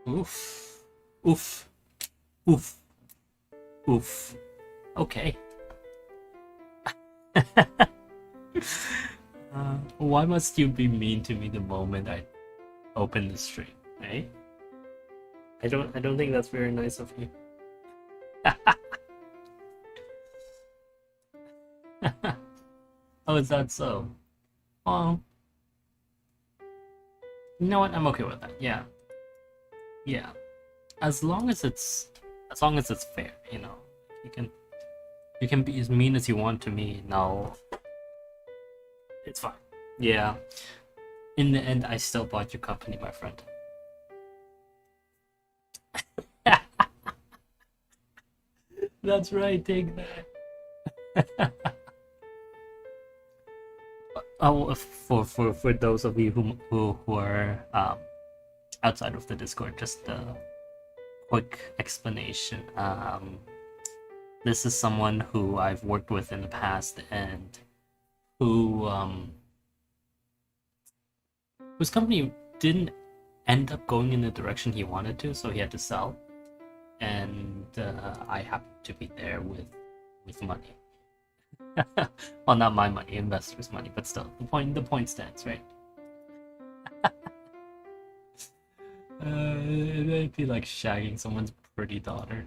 Oof. Oof. Oof. Oof. Okay. Why must you be mean to me the moment I open the stream, eh? I don't think that's very nice of you. Oh, is that so? Well, you know what? I'm okay with that. Yeah. Yeah. As long as it's fair, you know. You can you can be as mean as you want to me. No, it's fine. Yeah. In the end, I still bought your company, my friend. That's right. Take that. Oh, for those of you who are outside of the Discord, just a quick explanation. This is someone who I've worked with in the past and who whose company didn't end up going in the direction he wanted to, so he had to sell. And I happened to be there with money. Well, not my money, investors' money, but still, the point stands, right? It might be like shagging someone's pretty daughter.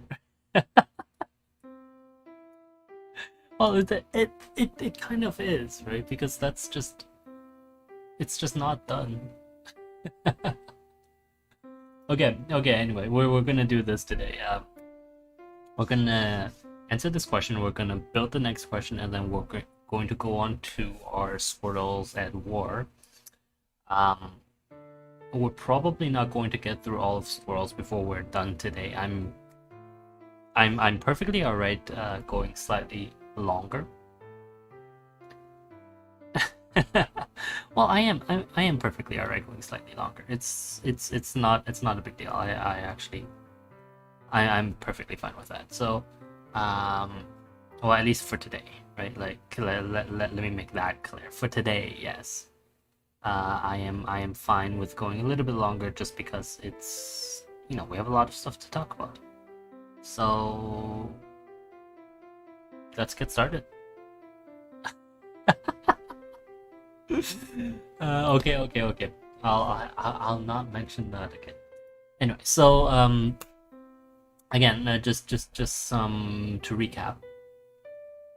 Well, it kind of is, right? Because it's just not done. Okay. Anyway, we're gonna do this today. We're gonna answer this question. We're gonna build the next question, and then we're going to go on to our Squirrels at War. We're probably not going to get through all of Squirrels before we're done today. I'm perfectly alright going slightly longer. Well, I am perfectly alright going slightly longer. It's not a big deal. I'm perfectly fine with that. So, well, at least for today, right? Like, let me make that clear. For today, yes. I am fine with going a little bit longer just because it's, we have a lot of stuff to talk about. So let's get started. Okay. I'll not mention that again. Anyway, so again, just some to recap.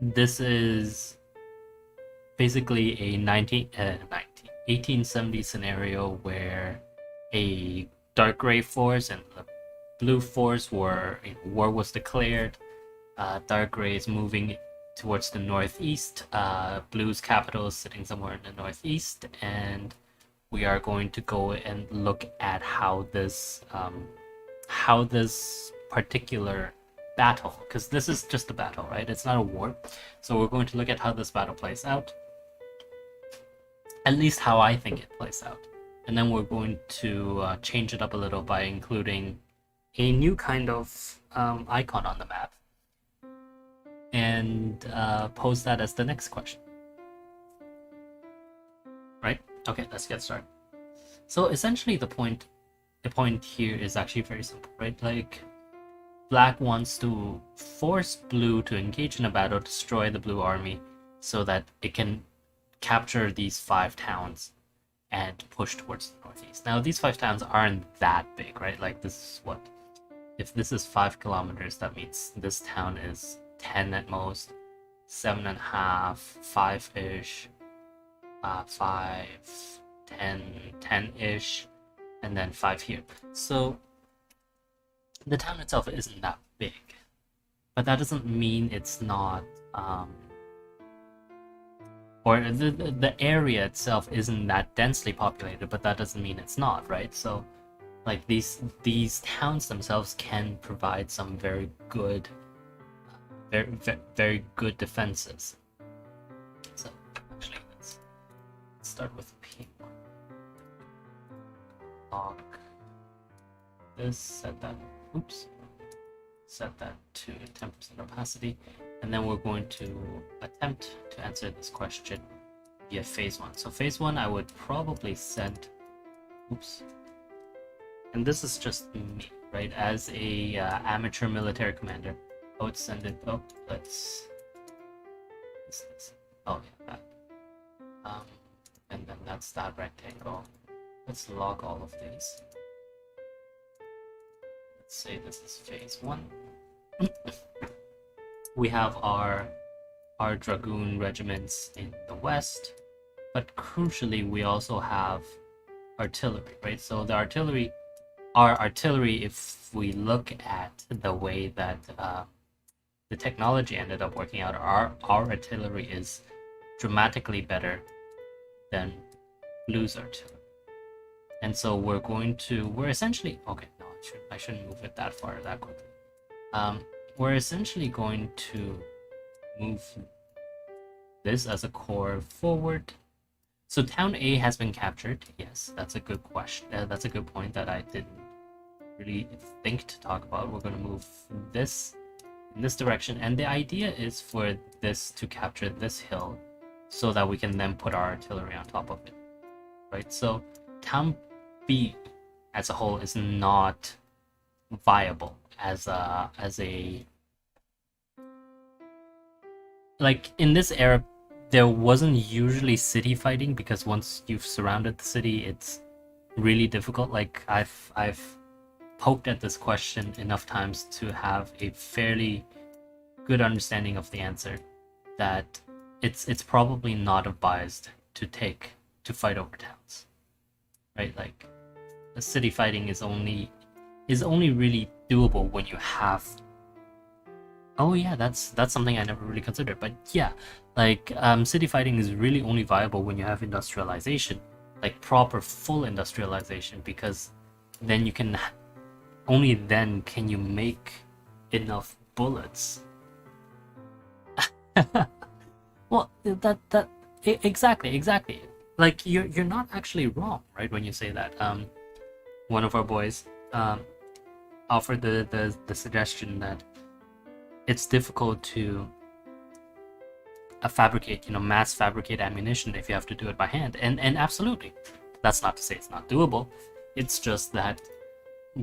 This is basically a 1870 scenario where a dark gray force and the blue force war was declared. Dark gray is moving towards the northeast. Blue's capital is sitting somewhere in the northeast, and we are going to go and look at how this particular battle, because this is just a battle, right? It's not a war. So we're going to look at how this battle plays out, at least how I think it plays out, and then we're going to change it up a little by including a new kind of icon on the map, and pose that as the next question. Right? Okay, let's get started. So essentially the point here is actually very simple, right? Like, Black wants to force Blue to engage in a battle, destroy the Blue army, so that it can capture these 5 towns and push towards the northeast. Now, these 5 towns aren't that big, right? Like, this is what? If this is 5 kilometers, that means this town is 10 at most, 7.5, 5-ish, 5, 10, 10-ish, and then 5 here. So the town itself isn't that big, but that doesn't mean it's not, or the area itself isn't that densely populated, but that doesn't mean it's not, right? So, like, these towns themselves can provide some very good, very good defenses. So actually, let's start with P1. Lock this, set that to 10% opacity, and then we're going to attempt to answer this question via phase 1. So phase 1, I would probably set and this is just me, right? As a amateur military commander, I would send it. Oh, oh yeah, that. Um, and then that's that rectangle. Let's log all of these. Let's say this is phase 1. We have our dragoon regiments in the west, but crucially we also have artillery, right? So our artillery, if we look at the way that the technology ended up working out, our artillery is dramatically better than blue's artillery. And so we're essentially, okay, no, I shouldn't move it that far that quickly. We're essentially going to move this as a core forward. So town A has been captured. Yes, that's a good question. That's a good point that I didn't really think to talk about. We're going to move this in this direction, and the idea is for this to capture this hill so that we can then put our artillery on top of it, right? So town B as a whole is not viable as a like in this era. There wasn't usually city fighting because once you've surrounded the city, it's really difficult. Like I've poked at this question enough times to have a fairly good understanding of the answer, that it's probably not advised to fight over towns, right? Like the city fighting is only really doable when you have. Oh yeah, that's something I never really considered. But yeah, like city fighting is really only viable when you have industrialization, like proper full industrialization, because then you can only then can you make enough bullets. Well, exactly. Like you're not actually wrong, right, when you say that. One of our boys offered the suggestion that it's difficult to fabricate, mass fabricate ammunition if you have to do it by hand. And absolutely, that's not to say it's not doable. It's just that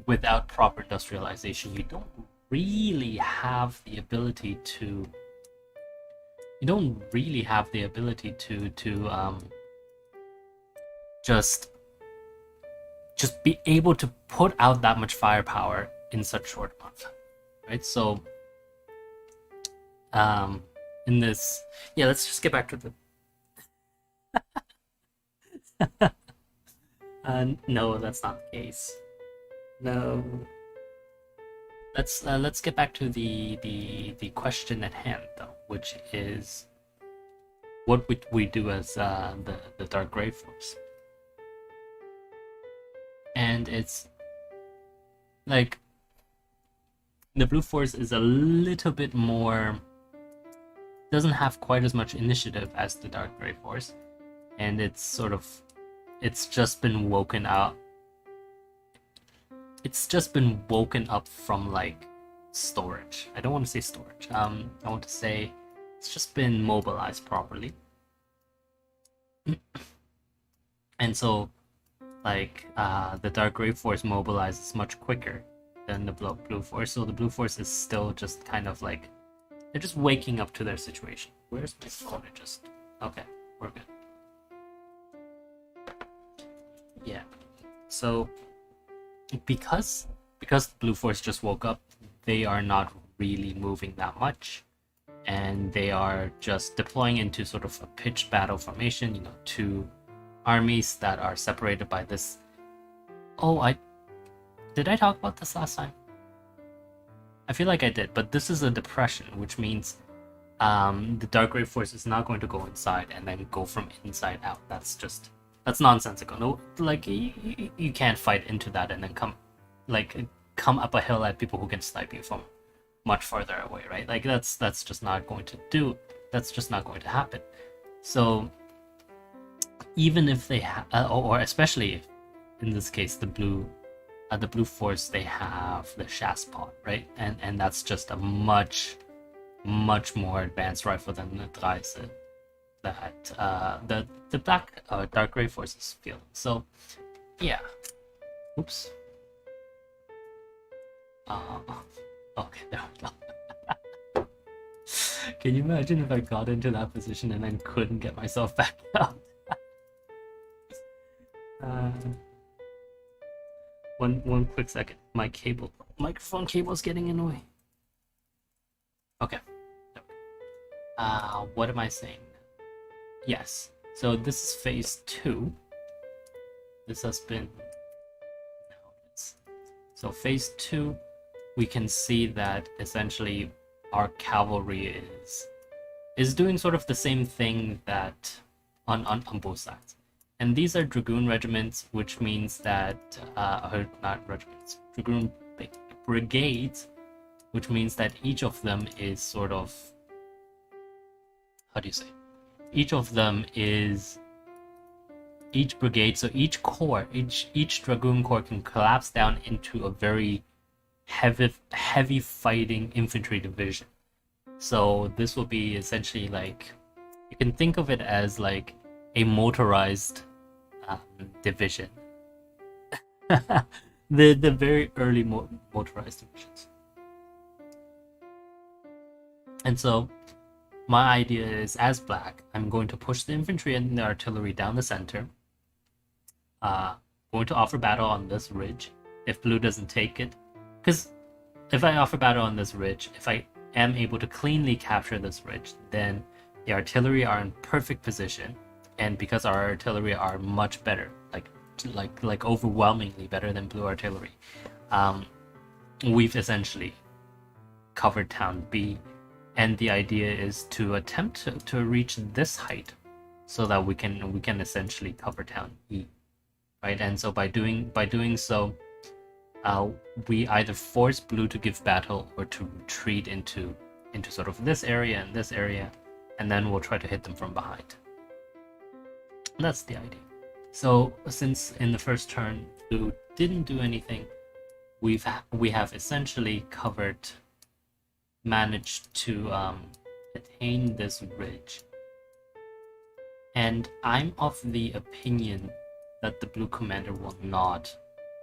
without proper industrialization, you don't really have the ability to just be able to put out that much firepower in such short amount of time, right? So in this, yeah, let's just get back to the no, that's not the case. No, let's get back to the question at hand, though, which is what would we do as the Dark Grey Force. And it's like the Blue Force is a little bit more, doesn't have quite as much initiative as the Dark Grey Force, and it's just been woken up. It's just been woken up from like storage. I don't want to say storage. I want to say it's just been mobilized properly. And so like the Dark Grey Force mobilizes much quicker than the Blue Force. So the Blue Force is still just kind of like, they're just waking up to their situation. Where's my phone? Okay, we're good. Yeah. So because the Blue Force just woke up, they are not really moving that much, and they are just deploying into sort of a pitched battle formation. Two armies that are separated by this. Oh, did I talk about this last time? I feel like I did, but this is a depression, which means the Dark Grey Force is not going to go inside and then go from inside out. That's nonsensical. No, like you can't fight into that and then come up a hill at people who can snipe you from much further away, right? Like that's just not going to happen. So even if they or especially if, in this case, the blue Force, they have the Chassepot, right? And that's just a much more advanced rifle than the Dreise that the Dark Grey Force is fielding. So yeah, oops, Uh, okay, there we go. Can you imagine if I got into that position and then couldn't get myself back out? uh, one quick second. My microphone cable is getting in the way. Okay. What am I saying? Yes. So this is phase 2. This has been. So phase 2, we can see that essentially our cavalry is doing sort of the same thing that on both sides. And these are dragoon regiments, which means that or not regiments, dragoon brigades, which means that each of them is sort of, how do you say? Each of them is each brigade, so each corps, each dragoon corps can collapse down into a very heavy fighting infantry division. So this will be essentially like, you can think of it as like a motorized division. the very early motorized divisions. And so my idea is, as black, I'm going to push the infantry and the artillery down the center. Going to offer battle on this ridge if blue doesn't take it. Because if I offer battle on this ridge, if I am able to cleanly capture this ridge, then the artillery are in perfect position. And because our artillery are much better, like overwhelmingly better than blue artillery, we've essentially covered town B. And the idea is to attempt to reach this height so that we can essentially cover town E. Right, and so by doing so, we either force blue to give battle or to retreat into sort of this area and this area, and then we'll try to hit them from behind. And that's the idea. So since in the first turn blue didn't do anything, we have essentially managed to attain this ridge, and I'm of the opinion that the blue commander will not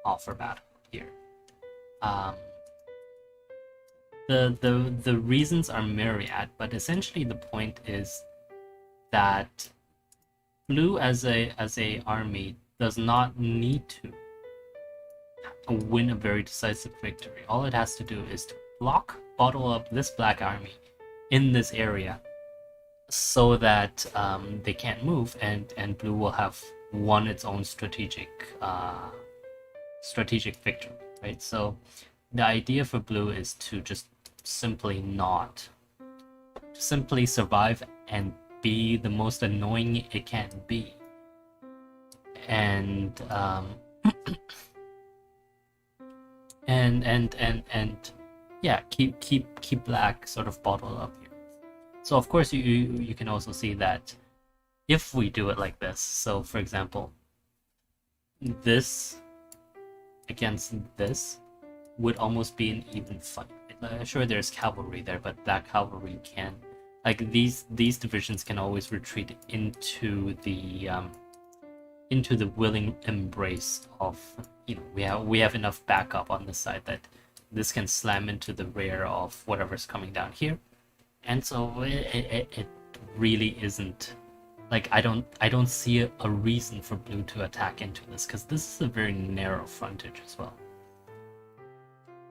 offer battle here. The reasons are myriad, but essentially the point is that blue as a army does not need to win a very decisive victory. All it has to do is to bottle up this black army in this area so that they can't move, and blue will have won its own strategic victory, right? So the idea for blue is to just simply survive and be the most annoying it can be, and yeah, keep black sort of bottled up here. So of course you can also see that if we do it like this, so for example, this against this would almost be an even fight. Sure, there's cavalry there, but that cavalry can, like, these divisions can always retreat into the willing embrace of, we have enough backup on this side that this can slam into the rear of whatever's coming down here, and so it really isn't. Like, I don't see a reason for blue to attack into this, because this is a very narrow frontage as well.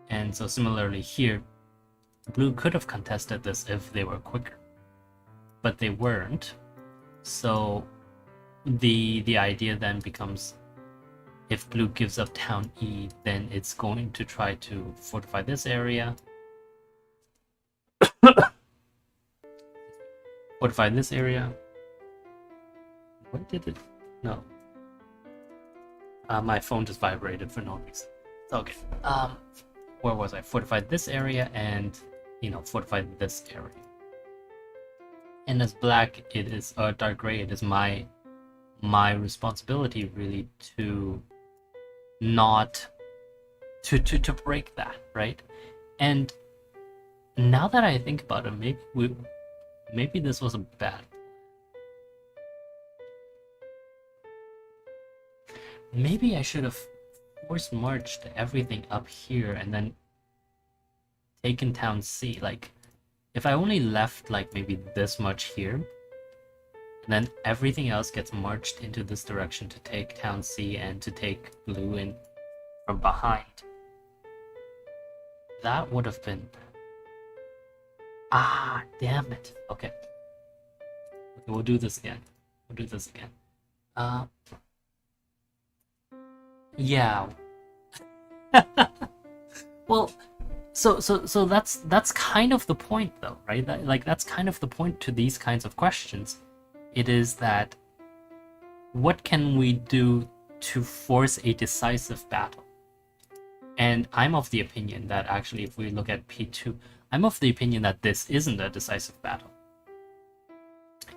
And so similarly here, blue could have contested this if they were quicker, but they weren't. So the idea then becomes, if blue gives up town E, then it's going to try to fortify this area, fortify this area. What did it? No. My phone just vibrated for no reason. Okay. Where was I? Fortified this area and, fortified this area. And as black, it is, dark gray, it is my responsibility really to not to break that, right? And now that I think about it, maybe this was a bad. Maybe I should have force marched everything up here and then taken town C, like if I only left like maybe this much here, and then everything else gets marched into this direction to take town C and to take blue in from behind, that would have been... Ah, damn it. Okay, we'll do this again. We'll do this again. Yeah. Well, so that's kind of the point, though, right? That's kind of the point to these kinds of questions. It is that what can we do to force a decisive battle? And I'm of the opinion that actually, if we look at P2, I'm of the opinion that this isn't a decisive battle.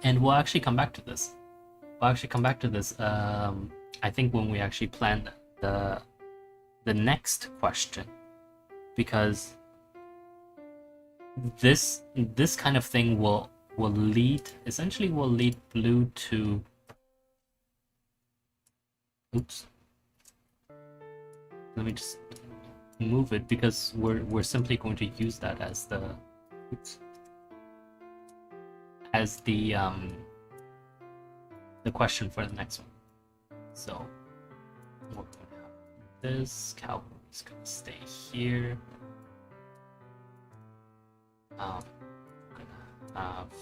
And we'll actually come back to this. I think when we actually plan the next question, because this kind of thing will lead blue to... Oops. Let me just move it, because we're simply going to use that as the... Oops. As the question for the next one. So we're going to have this. Cavalry is going to stay here. We're going to have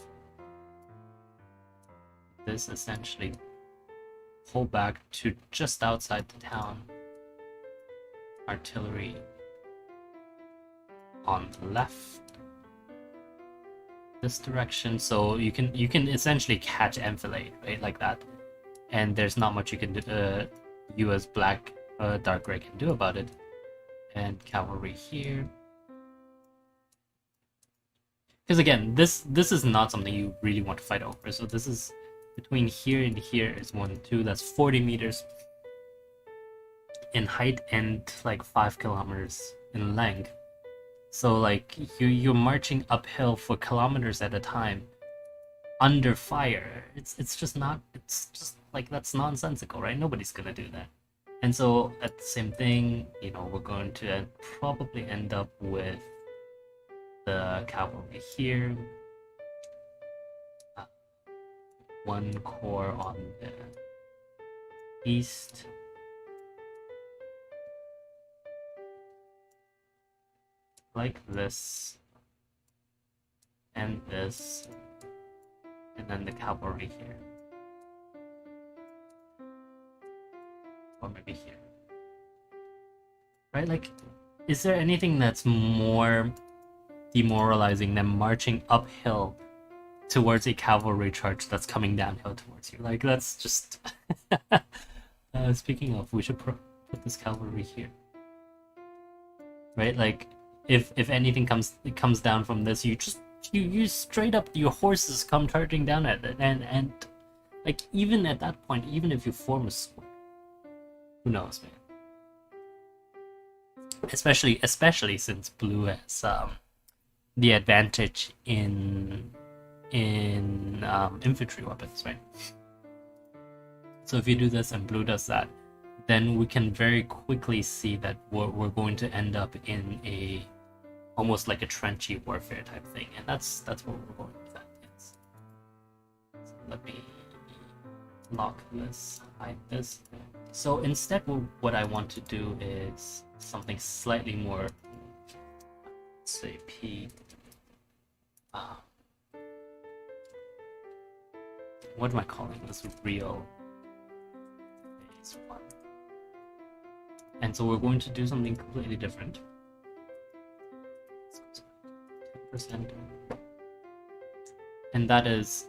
this essentially pull back to just outside the town. Artillery on the left, this direction, so you can essentially catch enfilade, right, like that, and there's not much you can do, you as dark gray can do about it. And cavalry here, because again, this is not something you really want to fight over. So this is between here and here is 1, 2, that's 40 meters in height and like 5 kilometers in length. So like you're marching uphill for kilometers at a time under fire. It's just like, that's nonsensical, right? Nobody's gonna do that. And so at the same thing, we're going to probably end up with the cavalry here, 1 corps on the east, like this, and this, and then the cavalry here, or maybe here, right? Like, is there anything that's more demoralizing than marching uphill towards a cavalry charge that's coming downhill towards you? Like, that's just... Speaking of, we should put this cavalry here, right? Like, if anything comes down from this, you straight up, your horses come charging down at it, and like, even at that point, even if you form a square, who knows, man? Especially since blue has the advantage in infantry weapons, right? So if you do this and blue does that, then we can very quickly see that we're going to end up in a almost like a trenchy warfare type thing, and that's what we're going with that. Yes. So let me lock this, hide this. So instead, what I want to do is something slightly more, let's say P. What am I calling this? Real phase 1. And so we're going to do something completely different. 10%. And that is,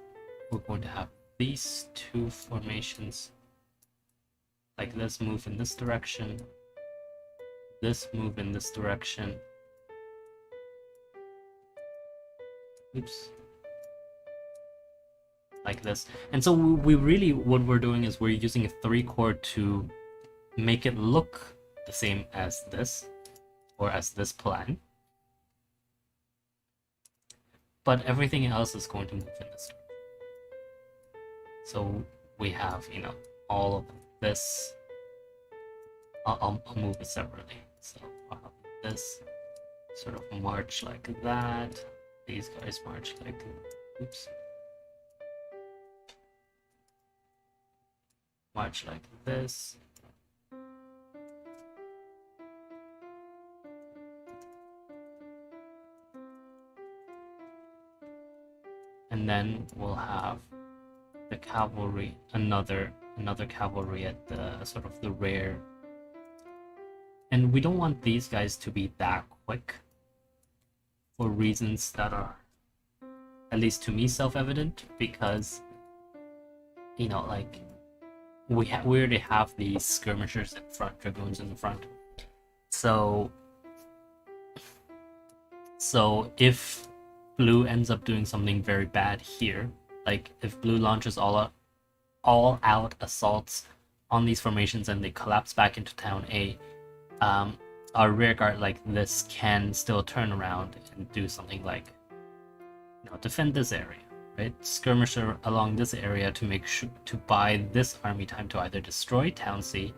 we're going to have these 2 formations like this, move in this direction, this move in this direction. Oops. Like this. And so we really, what we're doing is we're using a 3 corps to make it look the same as this, or as this plan. But everything else is going to move in this direction. So we have, all of this. I'll move it separately. So I'll have this. sort of march like that. These guys march like, oops, march like this. And then we'll have the cavalry, another cavalry at the sort of the rear. And we don't want these guys to be that quick for reasons that are, at least to me, self-evident, because, you know, like, we already have these skirmishers in front, dragoons in the front. So if blue ends up doing something very bad here, like if blue launches all out assaults on these formations and they collapse back into town A, our rear guard like this can still turn around and do something like, you know, defend this area, right? Skirmisher along this area to make sure to buy this army time to either destroy town C,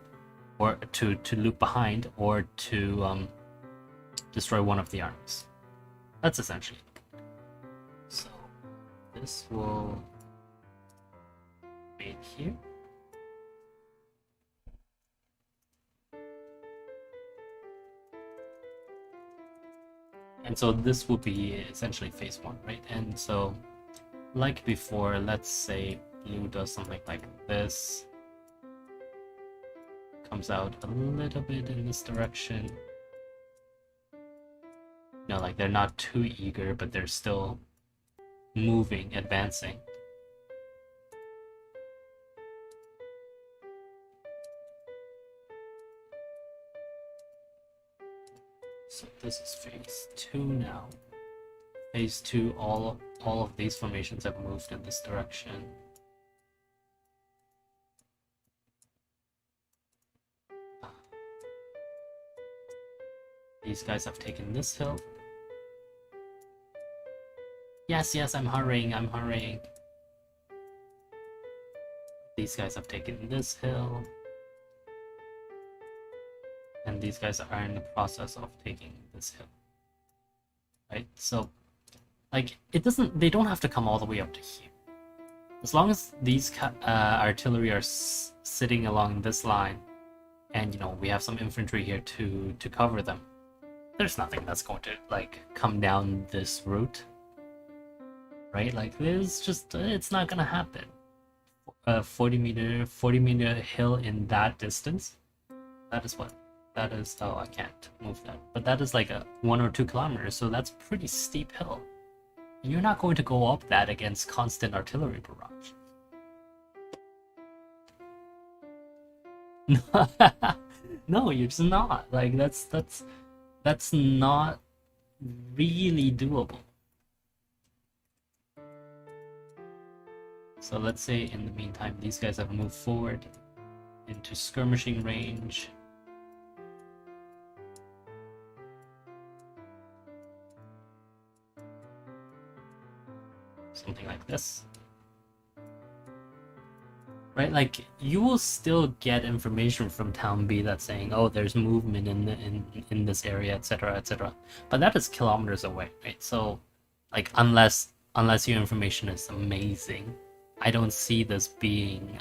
or to loop behind, or to destroy one of the armies. That's essentially it. So this will be here. And so this will be essentially phase 1, right? And so, like before, let's say blue does something like this, comes out a little bit in this direction. You know, like they're not too eager, but they're still moving, advancing. So this is phase 2 now. Phase 2, all of these formations have moved in this direction. These guys have taken this hill. Yes, I'm hurrying, These guys have taken this hill. And these guys are in the process of taking this hill. Right? So, like, they don't have to come all the way up to here. As long as these artillery are sitting along this line, and, you know, we have some infantry here to cover them, there's nothing that's going to, like, come down this route. Right? Like, there's just, it's not gonna happen. 40 meter hill in that distance, that is what? That is, oh, I can't move that. But that is like 1 or 2 kilometers, so that's pretty steep hill. And you're not going to go up that against constant artillery barrage. No, you're just not. Like, that's not really doable. So let's say in the meantime, these guys have moved forward into skirmishing range. Something like this. Right, like you will still get information from town B that's saying, oh, there's movement in this area, etc., etc. But that is kilometers away, right? So, like, unless your information is amazing, I don't see this being.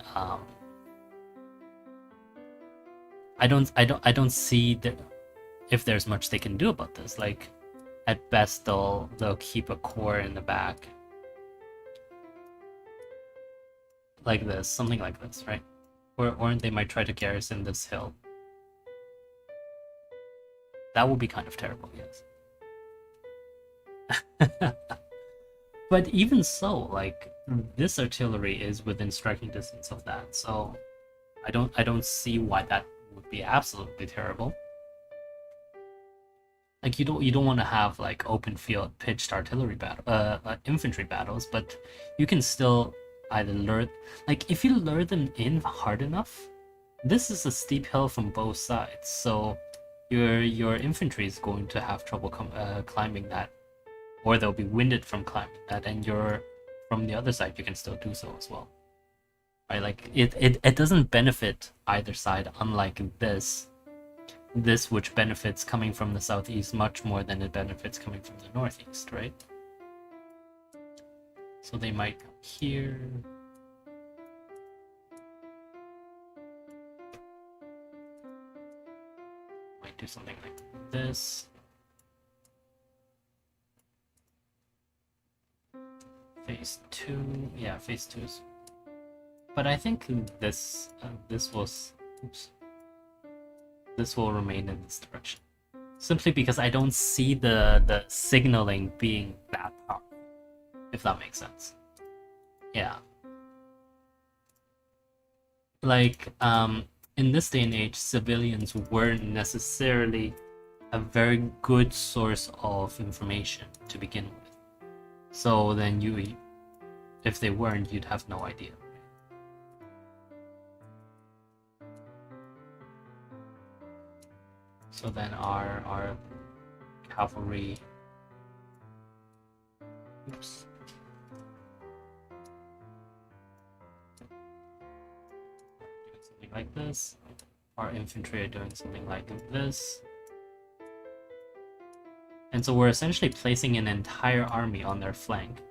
I don't see that if there's much they can do about this. Like, at best they'll keep a core in the back. Like this, something like this, right? Or they might try to garrison this hill. That would be kind of terrible, yes. But even so, like, this artillery is within striking distance of that, so I don't see why that would be absolutely terrible. Like, you don't want to have like open field pitched artillery infantry battles, but you can still either lure, like, if you lure them in hard enough, this is a steep hill from both sides, so your infantry is going to have trouble climbing that, or they'll be winded from climbing that, and from the other side you can still do so as well, right? Like, it doesn't benefit either side, unlike this, this which benefits coming from the southeast much more than it benefits coming from the northeast, right? So they might come here. Might do something like this. Phase 2, yeah, phase 2 is. But I think this this will remain in this direction, simply because I don't see the signaling being that powerful, if that makes sense. Yeah. Like, in this day and age, civilians weren't necessarily a very good source of information to begin with. So then if they weren't, you'd have no idea. So then our cavalry, oops. Doing something like this. Our infantry are doing something like this. And so we're essentially placing an entire army on their flank.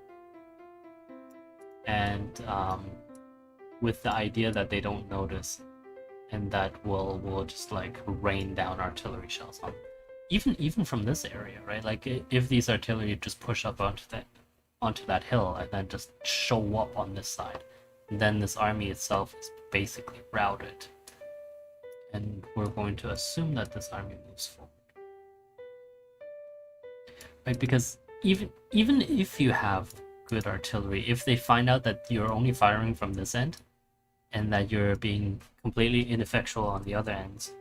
And with the idea that they don't notice, and that we'll just like rain down artillery shells on even from this area, right? Like if these artillery just push up onto that hill and then just show up on this side, then this army itself is basically routed. And we're going to assume that this army moves forward. Right, because even if you have good artillery, if they find out that you're only firing from this end and that you're being completely ineffectual on the other ends,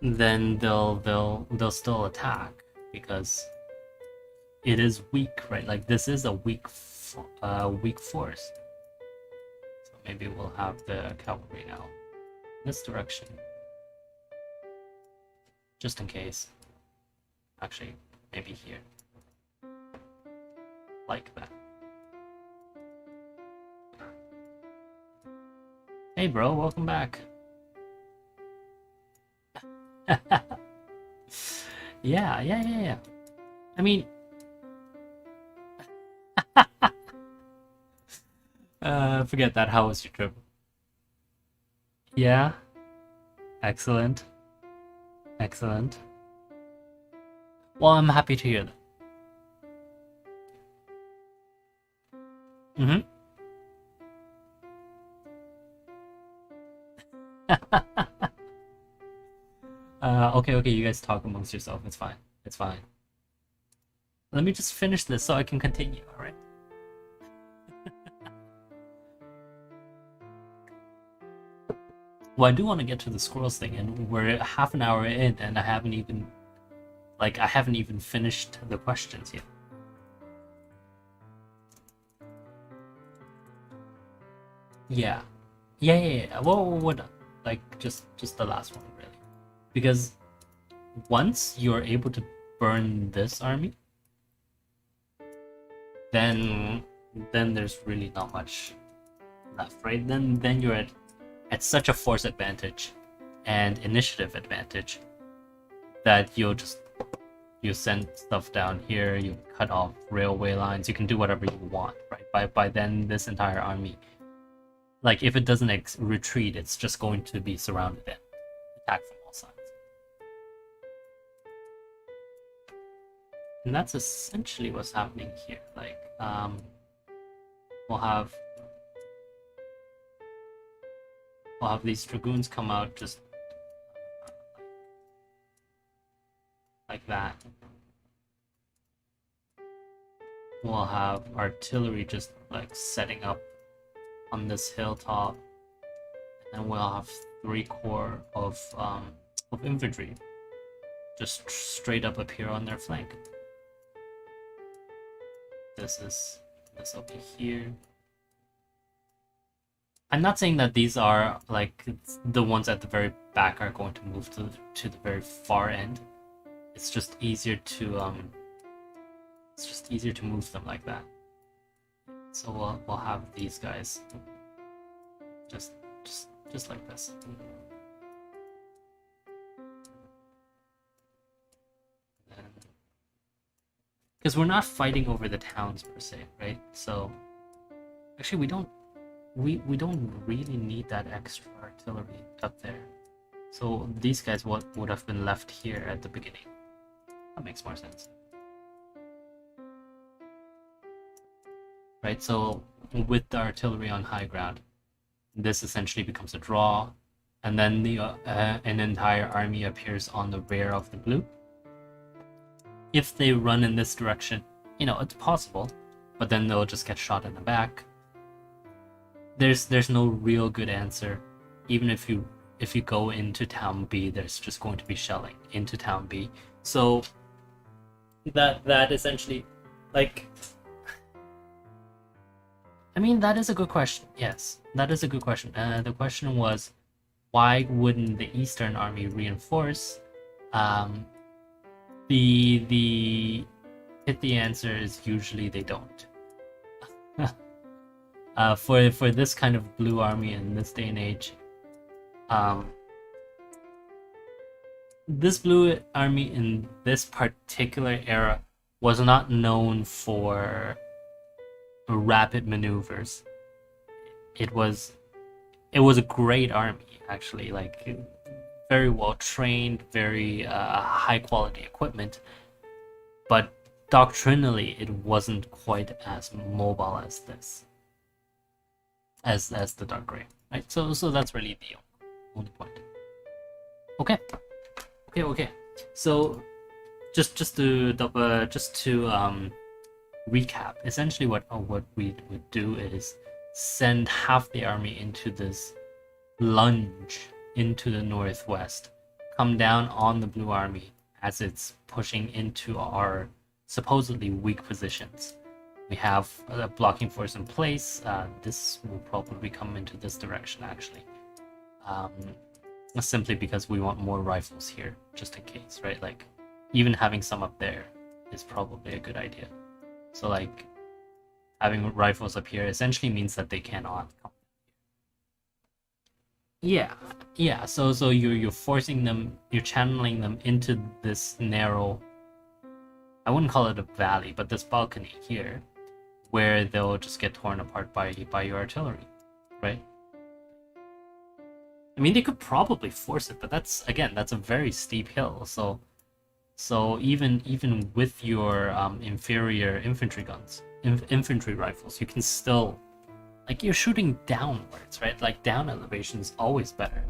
then they'll still attack, because it is weak, right? Like this is a weak force. So maybe we'll have the cavalry now in this direction, just in case. Actually, maybe here, like that. Hey bro, welcome back. Yeah. I mean, forget that. How was your trip? Yeah, excellent. Well, I'm happy to hear that. Okay, you guys talk amongst yourself. It's fine. Let me just finish this so I can continue, alright? Well, I do want to get to the squirrels thing, and we're half an hour in, and I haven't even finished the questions yet. Yeah. Well, what? Like just the last one, really, because once you're able to burn this army, then there's really not much left, right? Then you're at such a force advantage and initiative advantage that you send stuff down here, you cut off railway lines, you can do whatever you want, right? By then, this entire army, like if it doesn't retreat, it's just going to be surrounded and attacked from all sides. And that's essentially what's happening here. Like, we'll have these dragoons come out just like that. We'll have artillery just like setting up on this hilltop, and then we'll have 3 corps of infantry just straight up appear on their flank. This will be here. I'm not saying that these are like the ones at the very back are going to move to the very far end. It's just easier to move them like that. So we'll have these guys just like this. because we're not fighting over the towns per se, right? So actually, we don't really need that extra artillery up there. So these guys would have been left here at the beginning. That makes more sense, right? So with the artillery on high ground, this essentially becomes a draw, and then an entire army appears on the rear of the blue. If they run in this direction, it's possible, but then they'll just get shot in the back. There's no real good answer. Even if you go into town B, there's just going to be shelling into town B. So that essentially, like, I mean, that is a good question. Yes, that is a good question. The question was, why wouldn't the Eastern Army reinforce? The answer is usually they don't. For this kind of blue army in this day and age, this blue army in this particular era was not known for rapid maneuvers. It was a great army, actually, like very well trained, very high quality equipment, but doctrinally it wasn't quite as mobile as this, as the dark gray, right? So that's really the only point. Okay. So just to recap, essentially what we would do is send half the army into this lunge into the northwest, come down on the blue army as it's pushing into our supposedly weak positions. We have a blocking force in place. This will probably come into this direction, actually. Simply because we want more rifles here, just in case, right? Like, even having some up there is probably a good idea. So, like, having rifles up here essentially means that they cannot come. Yeah. So you're forcing them, you're channeling them into this narrow, I wouldn't call it a valley, but this balcony here, where they'll just get torn apart by your artillery, right? I mean, they could probably force it, but that's a very steep hill. So even with your inferior infantry guns, infantry rifles, you can still, like, you're shooting downwards, right? Like, down elevation is always better.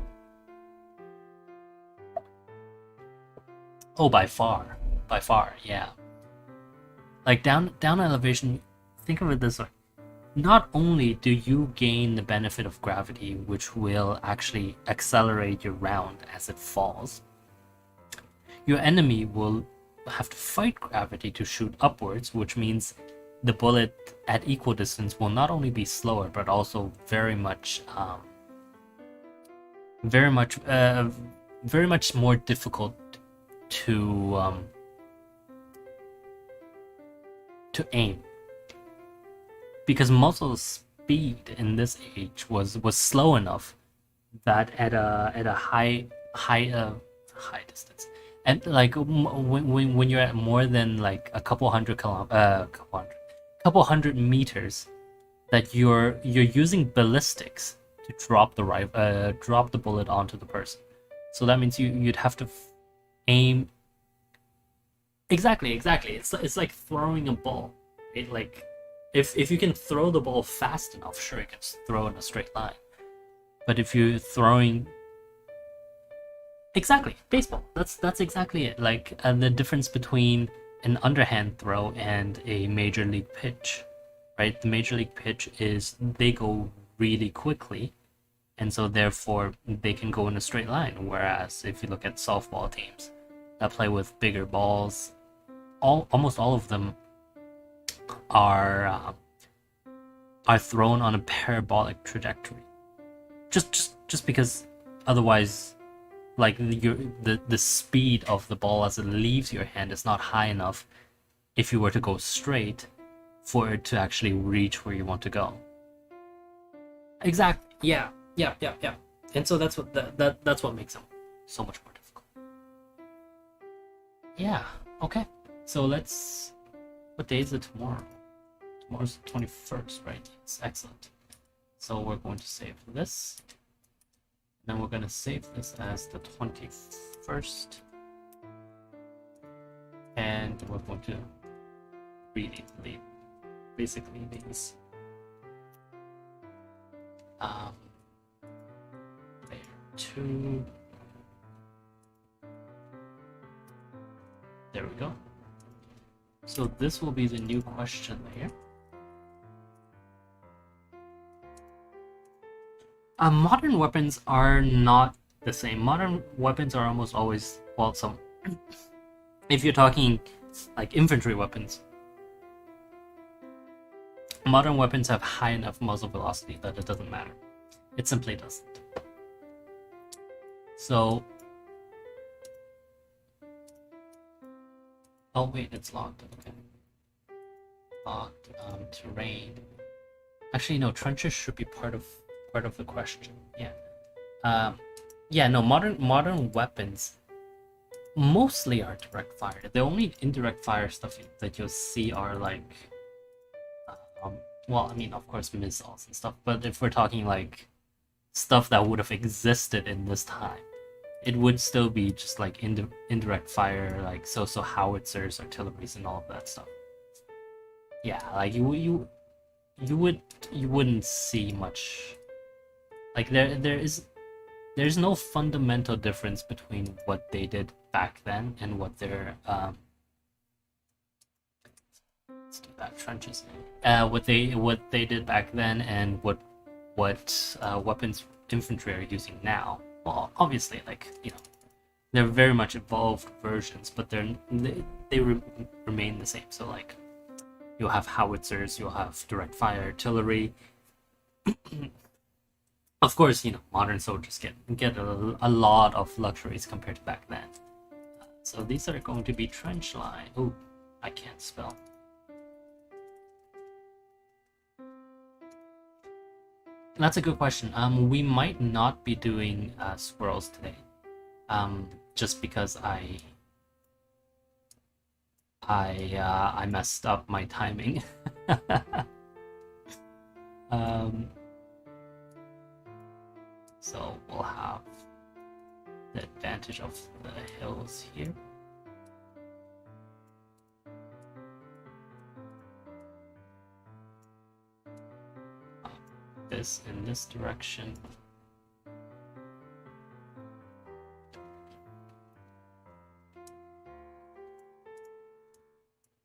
Oh, by far, yeah. Like, down elevation, think of it this way. Not only do you gain the benefit of gravity, which will actually accelerate your round as it falls, your enemy will have to fight gravity to shoot upwards, which means the bullet at equal distance will not only be slower, but also very much more difficult to aim, because muzzle speed in this age was slow enough that at a high distance, and like when you're at more than like a couple hundred meters, that you're using ballistics to drop the bullet onto the person. So that means you'd have to aim. Exactly. It's like throwing a ball, right? Like, if you can throw the ball fast enough, sure, you can throw in a straight line. But if you're throwing, exactly, baseball. That's exactly it. Like, the difference between an underhand throw and a major league pitch, right? The major league pitch is they go really quickly, and so therefore they can go in a straight line. Whereas if you look at softball teams that play with bigger balls, almost all of them are thrown on a parabolic trajectory. Just because otherwise, like, the speed of the ball as it leaves your hand is not high enough if you were to go straight for it to actually reach where you want to go. Exactly. Yeah. And so that's what makes them so much more difficult. Yeah. Okay. So let's What day is it tomorrow? Tomorrow's the 21st, right? Yes, excellent. So we're going to save this. Then we're going to save this as the 21st. And we're going to read basically these. Layer 2. There we go. So this will be the new question layer. Modern weapons are not the same. Modern weapons are almost always, well, some. If you're talking like infantry weapons, modern weapons have high enough muzzle velocity that it doesn't matter. It simply doesn't. So, oh wait, it's locked. Okay, locked. Terrain. Actually, no. Trenches should be part of the question. Yeah. Yeah. No. Modern weapons mostly are direct fire. The only indirect fire stuff that you'll see are like, well, I mean, of course, missiles and stuff. But if we're talking like stuff that would have existed in this time, it would still be just like indirect fire, like so howitzers, artilleries, and all of that stuff. Yeah, like you wouldn't see much. Like there's no fundamental difference between what they did back then and what they're let's do that, trenches. What they did back then and what weapons infantry are using now. Well, obviously, like, you know, they're very much evolved versions, but they remain the same. So like, you'll have howitzers, you'll have direct fire artillery. Of course, you know, modern soldiers get a lot of luxuries compared to back then. So these are going to be trench line. Oh, I can't spell. That's a good question. We might not be doing squirrels today. Just because I messed up my timing. So we'll have the advantage of the hills here. This in this direction.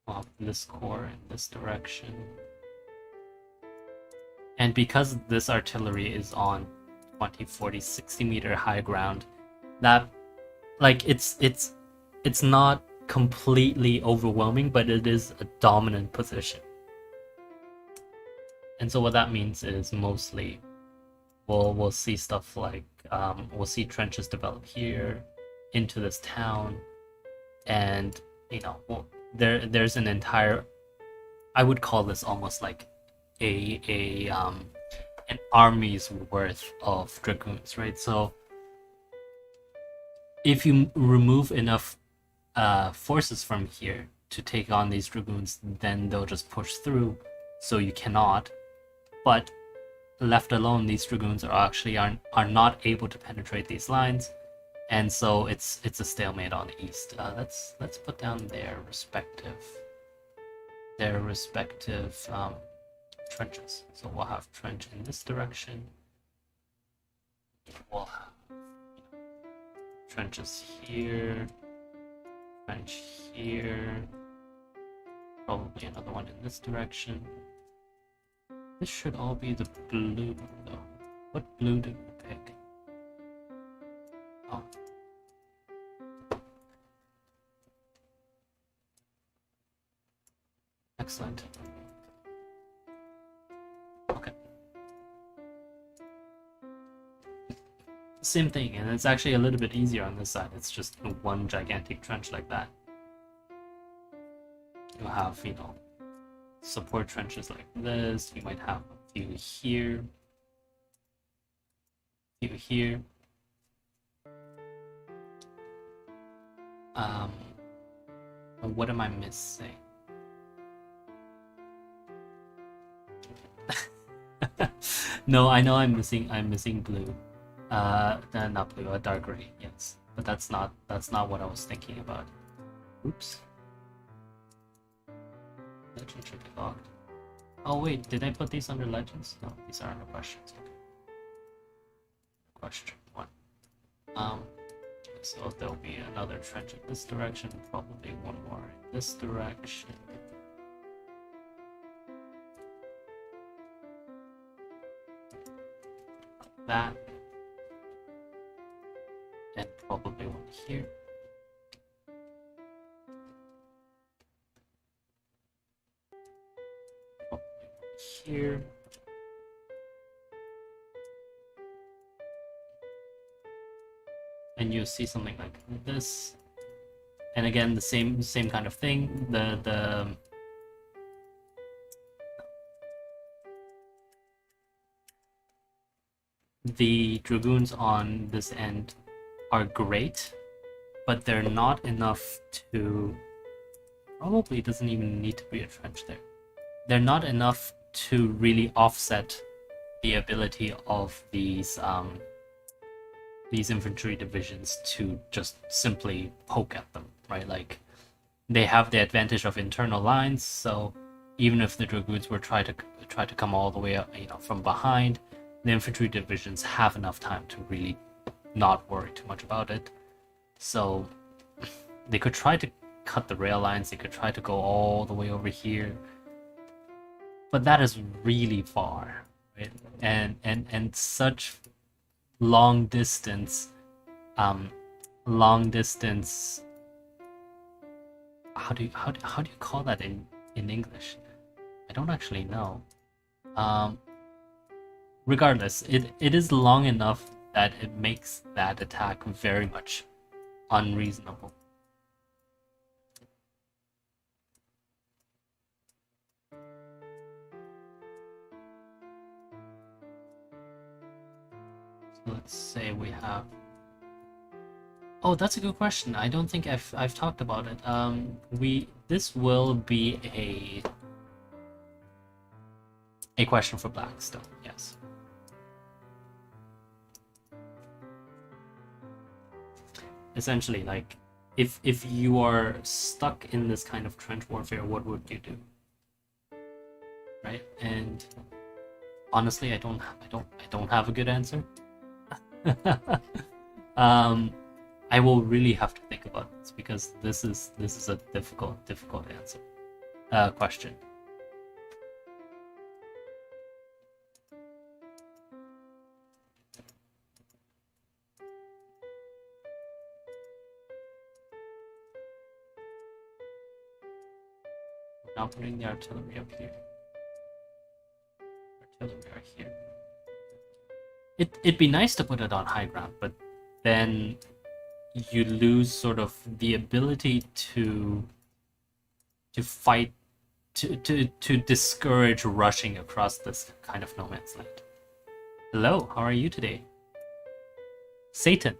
Well, this core in this direction. And because this artillery is on 20, 40, 60 meter high ground, that, like, it's not completely overwhelming, but it is a dominant position. And so what that means is mostly we'll see stuff like we'll see trenches develop here into this town, and you know, there's an entire, I would call this almost like an army's worth of dragoons, right? So if you remove enough forces from here to take on these dragoons, then they'll just push through. So you cannot. But left alone, these dragoons are not able to penetrate these lines, and so it's a stalemate on the east. Let's put down their respective trenches. So we'll have trench in this direction. We'll have trenches here, trench here, probably another one in this direction. This should all be the blue, though. What blue did we pick? Oh. Excellent. Okay. Same thing, and it's actually a little bit easier on this side. It's just one gigantic trench like that. You'll have, you know, support trenches like this. You might have a few here, a few here. What am I missing? No, I know I'm missing blue. Not blue, dark gray, yes. But that's not what I was thinking about. Oops. Legend should be locked. Oh wait, did I put these under legends? No, these are under questions. Okay. Question 1. Um, so there'll be another trench in this direction, probably one more in this direction. That. And probably one here. Probably one here. And you see something like this. And again, the same kind of thing. The dragoons on this end are great, but they're not enough to. Probably doesn't even need to be a trench there. They're not enough to really offset the ability of these infantry divisions to just simply poke at them, right? Like, they have the advantage of internal lines, so even if the dragoons were try to come all the way up, from behind, the infantry divisions have enough time to really not worry too much about it. So they could try to cut the rail lines, they could try to go all the way over here, but that is really far, right? And such long distance how do you call that in English? I don't actually know. Regardless, it is long enough that it makes that attack very much unreasonable. So let's say we have. Oh, that's a good question. I don't think I've talked about it. This will be a question for black still. Yes. Essentially, like, if you are stuck in this kind of trench warfare, what would you do? Right? And honestly, I don't have a good answer. I will really have to think about this because this is a difficult answer. Question. We're not putting the artillery up here. Artillery are here. It'd be nice to put it on high ground, but then you lose sort of the ability to fight, to discourage rushing across this kind of no man's land. Hello, how are you today? Satan.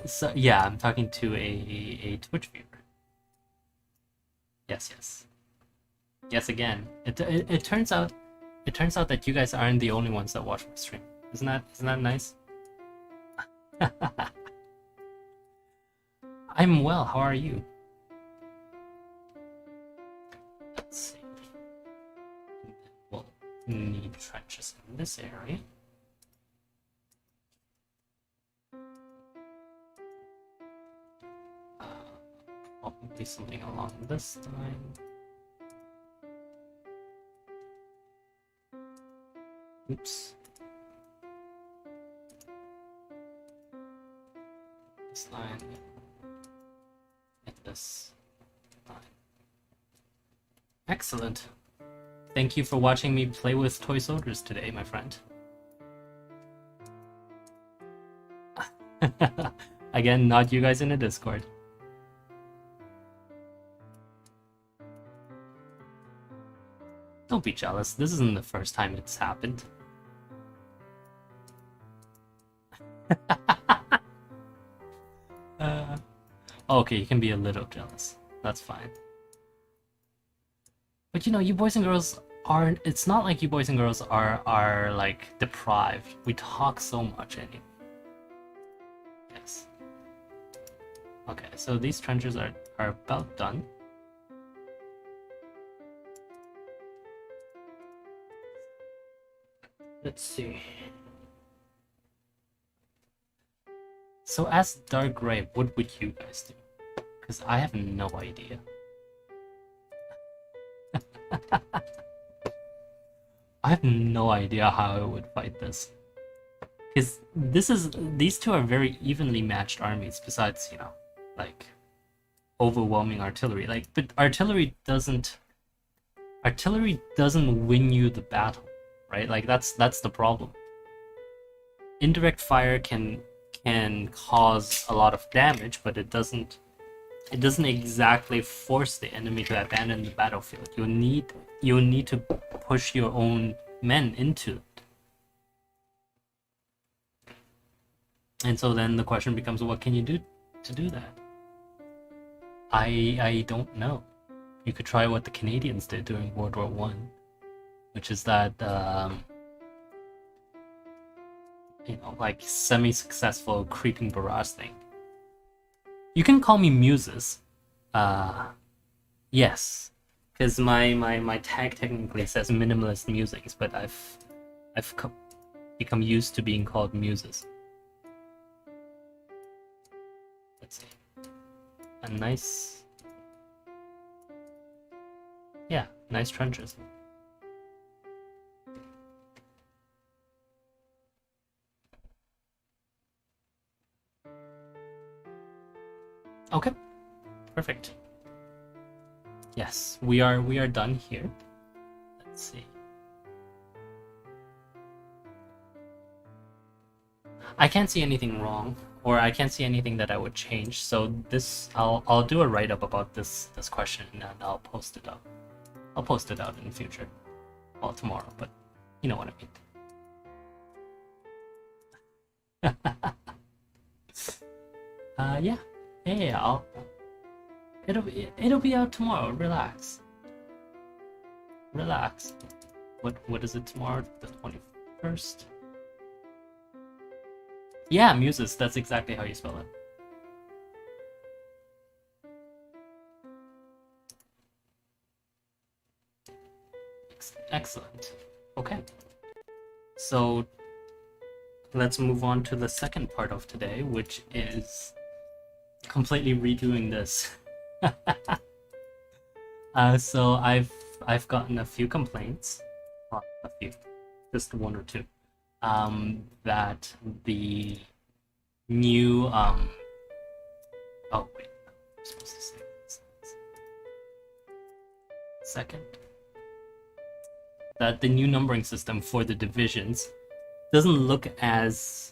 So yeah, I'm talking to a Twitch viewer. Yes. Yes, again. It turns out that you guys aren't the only ones that watch my stream. Isn't that nice? I'm well. How are you? Let's see. We'll need trenches in this area. Probably something along this line. Oops. This line and this line. Excellent. Thank you for watching me play with toy soldiers today, my friend. Again, not you guys in the Discord. Don't be jealous. This isn't the first time it's happened. Okay, you can be a little jealous. That's fine. But you know, you boys and girls aren't. It's not like you boys and girls are like deprived. We talk so much anyway. Yes. Okay, so these trenches are about done. Let's see. So as dark gray, what would you guys do? Because I have no idea. I have no idea how I would fight this. Because these two are very evenly matched armies, besides, you know, like overwhelming artillery. Like, but artillery doesn't win you the battle, right? Like that's the problem. Indirect fire can cause a lot of damage, but it doesn't exactly force the enemy to abandon the battlefield. You'll need to push your own men into it. And so then the question becomes, what can you do to do that? I don't know. You could try what the Canadians did during World War One, which is that you know, like semi-successful creeping barrage thing. You can call me muses. Yes, because my tag technically says minimalist musings, but I've become used to being called muses. Let's see. A nice, yeah, nice trenches. Okay, perfect. Yes, we are done here. Let's see. I can't see anything wrong, or I can't see anything that I would change. So this, I'll do a write up about this question, and I'll post it up. I'll post it out in the future, well, tomorrow, but you know what I mean. Yeah. Yeah, it'll be out tomorrow. Relax. Relax. What is it tomorrow? The 21st? Yeah, muses. That's exactly how you spell it. Excellent. Okay. So let's move on to the second part of today, which is completely redoing this. So I've gotten a few complaints, well, a few, just one or two, that the new oh wait, I'm supposed to say this. Second, that the new numbering system for the divisions doesn't look as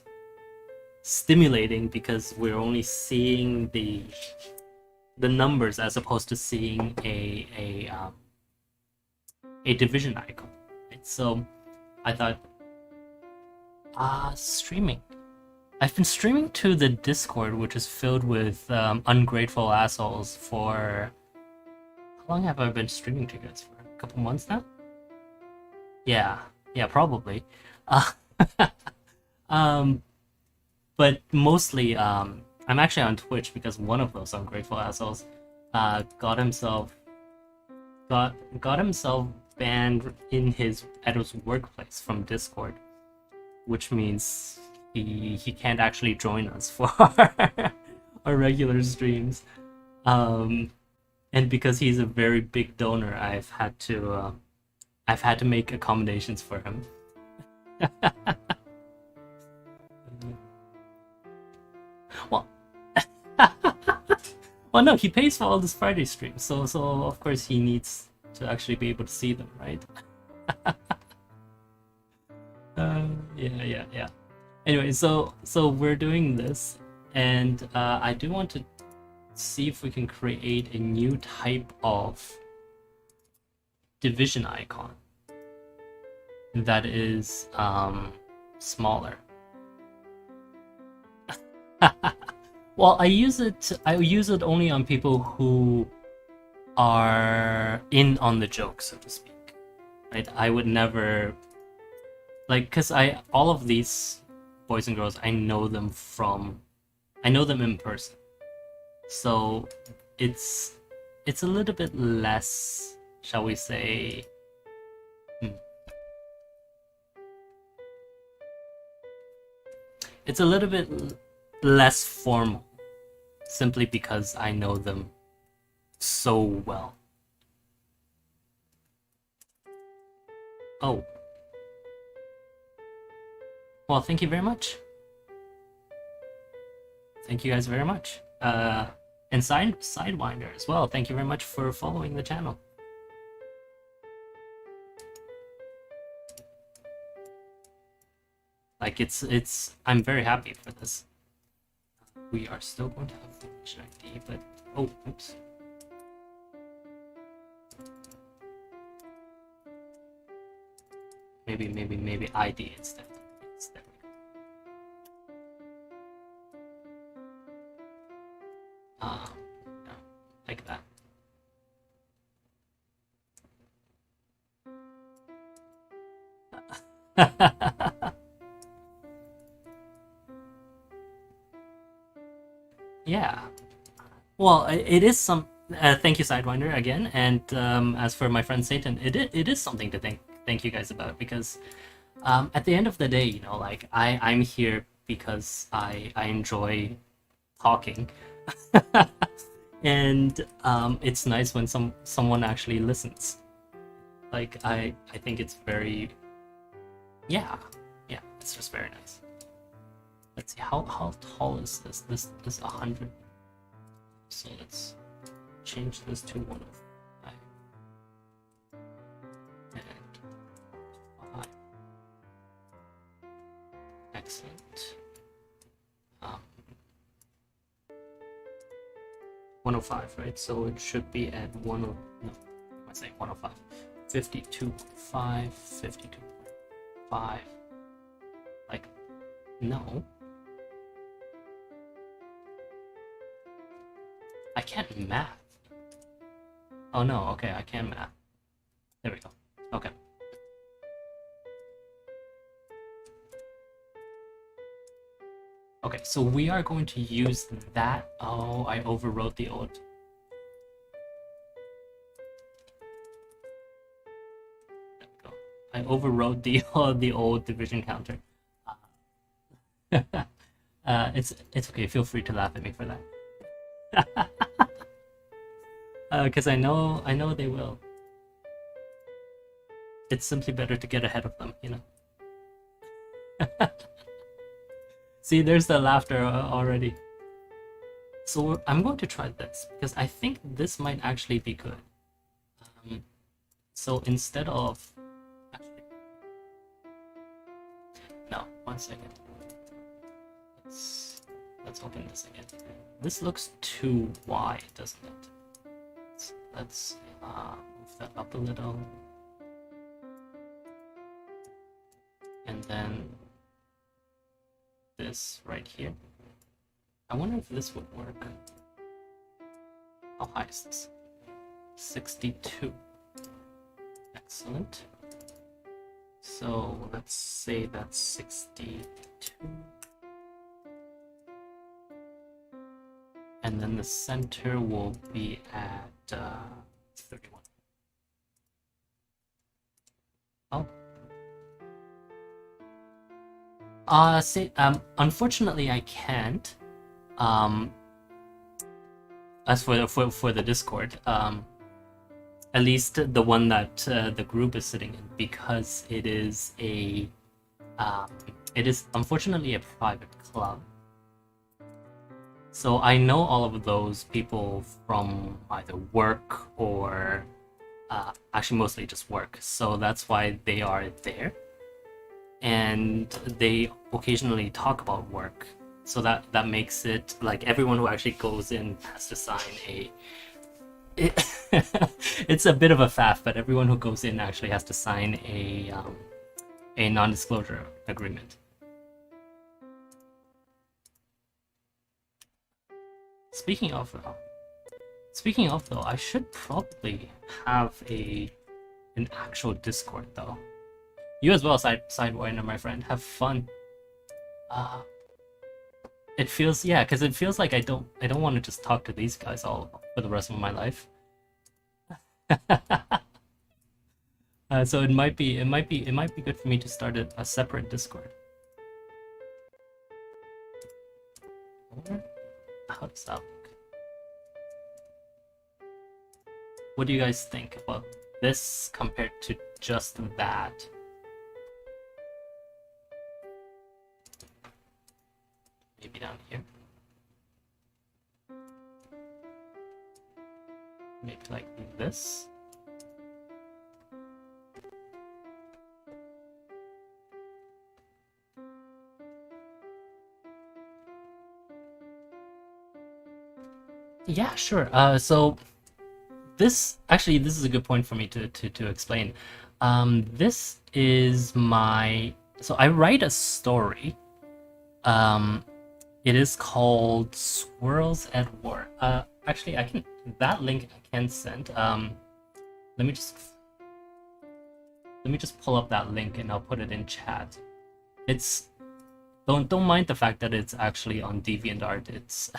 stimulating because we're only seeing the numbers as opposed to seeing a division icon. Right? So I thought, streaming. I've been streaming to the Discord, which is filled with ungrateful assholes for how long have I been streaming to you guys for? A couple months now? Yeah, probably. But mostly, I'm actually on Twitch because one of those ungrateful assholes got himself banned at his workplace from Discord, which means he can't actually join us for our regular streams. And because he's a very big donor, I've had to make accommodations for him. Well, well, no, he pays for all this Friday streams, so of course he needs to actually be able to see them, right? Yeah. Anyway, so we're doing this, and I do want to see if we can create a new type of division icon that is smaller. Well, I use it. I use it only on people who are in on the joke, so to speak. Right? I would never like because I all of these boys and girls I know them in person, so it's it's a little bit less, shall we say, hmm, it's a little bit less formal, simply because I know them so well. Oh, well, thank you very much. Thank you guys very much. And Sidewinder as well. Thank you very much for following the channel. Like I'm very happy for this. We are still going to have formation ID, but oh, oops. Maybe ID instead. There we go. No, like that. Yeah. Well, it is some. Thank you, Sidewinder, again. And as for my friend Satan, it is something to thank you guys about, because at the end of the day, you know, like I'm here because I enjoy talking, and it's nice when someone actually listens. Like I think it's very, yeah, it's just very nice. Let's see, how tall is this? This is 100. So let's change this to 105 and 5. Excellent. 105, right? So it should be at 10. No, I say 105. 52.5, 52.5. Like, no. I can't math. Oh no, okay, I can math. There we go. Okay. Okay, so we are going to use that. Oh, I overwrote the old. There we go. I overwrote the old division counter. It's okay. Feel free to laugh at me for that. Because I know they will. It's simply better to get ahead of them, you know. See, there's the laughter already. So I'm going to try this because I think this might actually be good. So instead of actually, no, 1 second. Let's open this again. This looks too wide, doesn't it? Let's move that up a little, and then this right here. I wonder if this would work. How high is this? 62. Excellent. So let's say that's 62. And then the center will be at 31. Oh. See, unfortunately I can't. As for the Discord, at least the one that the group is sitting in, because it is unfortunately a private club. So I know all of those people from either work or actually mostly just work. So that's why they are there. And they occasionally talk about work. So that makes it like everyone who actually goes in has to sign it's a bit of a faff, but everyone who goes in actually has to sign a non-disclosure agreement. Speaking of though, I should probably have a an actual Discord though. You as well, Sidewinder, my friend. Have fun. Uh, it feels, yeah, because it feels like I don't want to just talk to these guys all for the rest of my life. So it might be good for me to start a separate Discord. Or how does that look? What do you guys think about this compared to just that? Maybe down here. Maybe like this. Yeah, sure. So this is a good point for me to explain. This is my so I write a story. Um, it is called Squirrels at War. Actually, I can that link I can send. Let me just pull up that link and I'll put it in chat. It's don't mind the fact that it's actually on DeviantArt.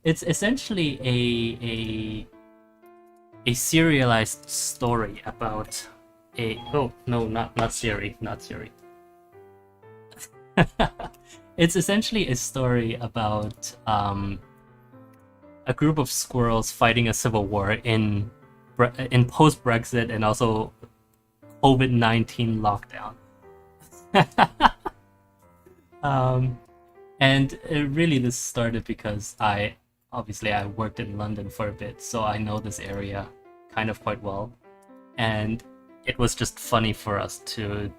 It's essentially a serialized story about a oh no not Siri, not Siri. It's essentially a story about a group of squirrels fighting a civil war in post Brexit and also COVID-19 lockdown. um, and really, this started because I worked in London for a bit, so I know this area kind of quite well, and it was just funny for us to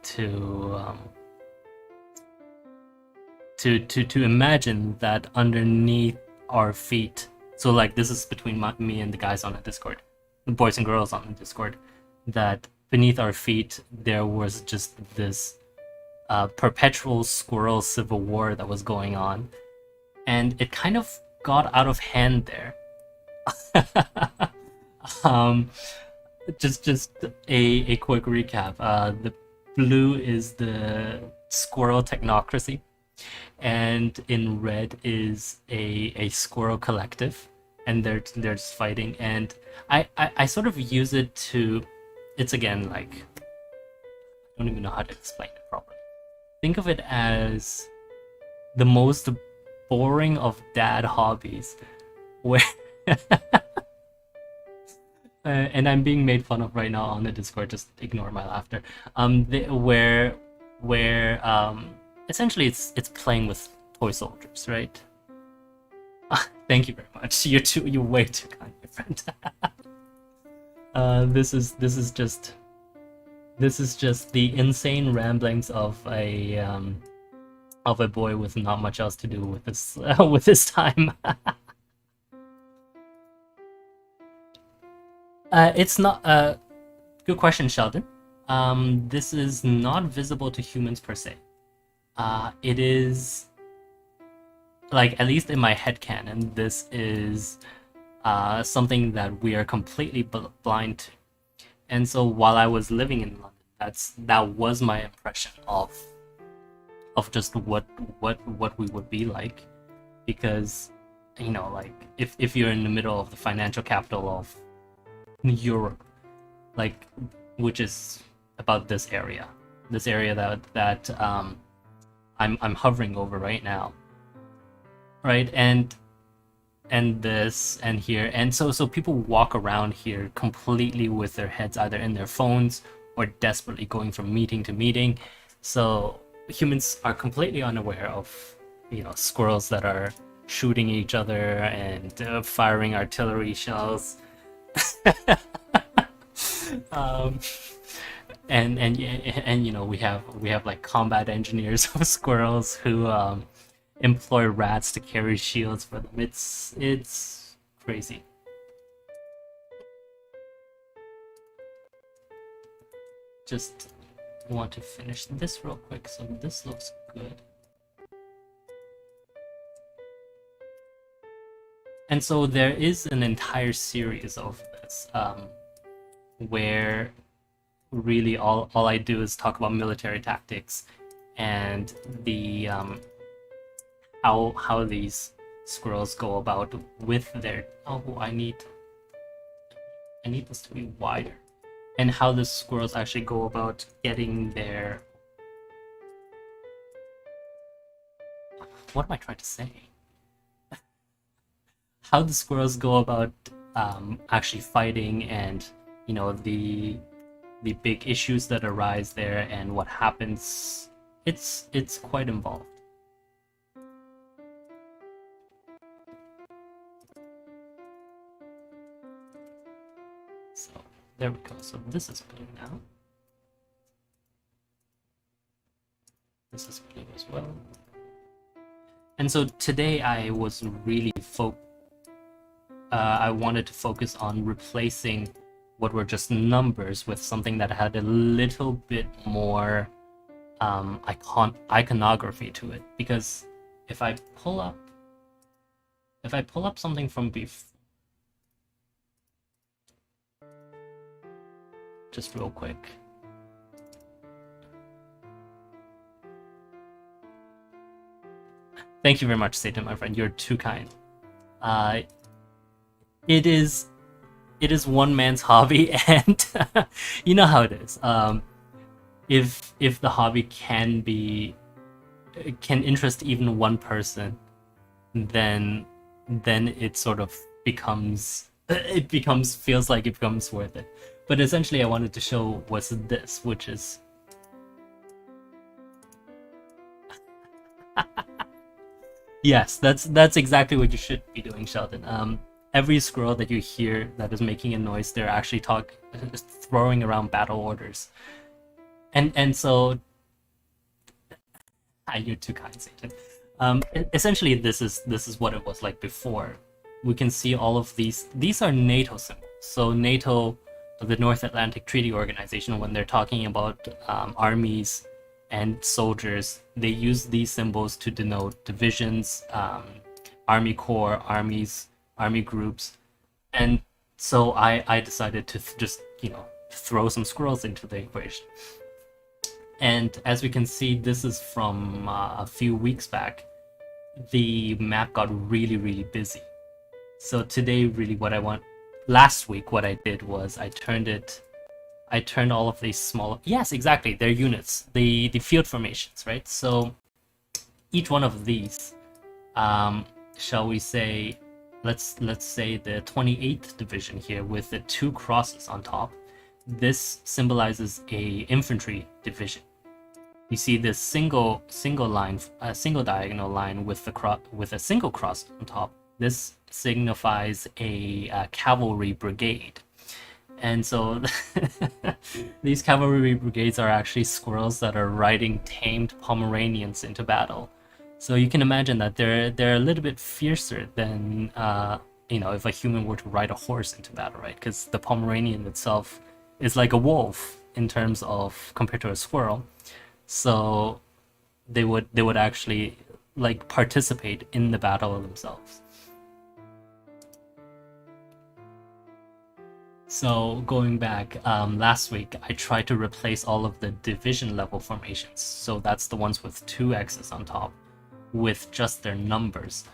imagine that underneath our feet. So like this is between me and the guys on the Discord, the boys and girls on the Discord, that beneath our feet there was just this perpetual squirrel civil war that was going on, and it kind of got out of hand there. um, just a quick recap. The blue is the squirrel technocracy, and in red is a squirrel collective, and they're just fighting. And I sort of use it to, it's again like I don't even know how to explain it properly. Think of it as the most boring of dad hobbies, where and I'm being made fun of right now on the Discord. Just ignore my laughter. Where essentially it's playing with toy soldiers, right? Thank you very much. You're way too kind, my friend. This is just the insane ramblings of a boy with not much else to do with this with his time. It's not good question, Sheldon. This is not visible to humans per se. It is like, at least in my headcanon, this is something that we are completely blind to. And so while I was living in London, that was my impression of just what we would be like, because like if you're in the middle of the financial capital of Europe, like, which is about this area that I'm hovering over right now, right? And this and here, and so people walk around here completely with their heads either in their phones or desperately going from meeting to meeting. So humans are completely unaware of squirrels that are shooting each other and firing artillery shells. um, and we have like combat engineers of squirrels who employ rats to carry shields for them. It's crazy. Just want to finish this real quick, so this looks good. And so there is an entire series of this, where really all I do is talk about military tactics and the how these squirrels go about with their I need this to be wider, and how the squirrels actually go about getting their, what am I trying to say? How the squirrels go about actually fighting, and the big issues that arise there and what happens. It's quite involved. So there we go. So this is blue now. This is blue as well. And so today I was really I wanted to focus on replacing what were just numbers with something that had a little bit more iconography to it. Because if I pull up something from before, just real quick. Thank you very much, Satan, my friend. You're too kind. It is one man's hobby, and you know how it is. If the hobby can interest even one person, then it sort of becomes feels like it becomes worth it. But essentially, I wanted to show was this, which is yes, that's exactly what you should be doing, Sheldon. Every squirrel that you hear that is making a noise, they're actually throwing around battle orders, and so you're too kind, Satan. Essentially, this is what it was like before. We can see all of these. These are NATO symbols. So NATO, the North Atlantic Treaty Organization, when they're talking about armies and soldiers, they use these symbols to denote divisions, army corps, army groups. And so I decided to just throw some squirrels into the equation. And as we can see, this is from a few weeks back. The map got really busy. So today, really, last week what I did was I turned all of these small, yes, exactly, they're units, the field formations, right? So each one of these, shall we say, let's say the 28th division here with the 2 crosses on top. This symbolizes a infantry division. You see this single line, a single diagonal line with a single cross on top. This signifies a cavalry brigade. And so these cavalry brigades are actually squirrels that are riding tamed Pomeranians into battle. So you can imagine that they're a little bit fiercer than if a human were to ride a horse into battle, right? Because the Pomeranian itself is like a wolf in terms of compared to a squirrel. So they would actually like participate in the battle themselves. So going back, last week I tried to replace all of the division level formations. So that's the ones with 2 X's on top with just their numbers,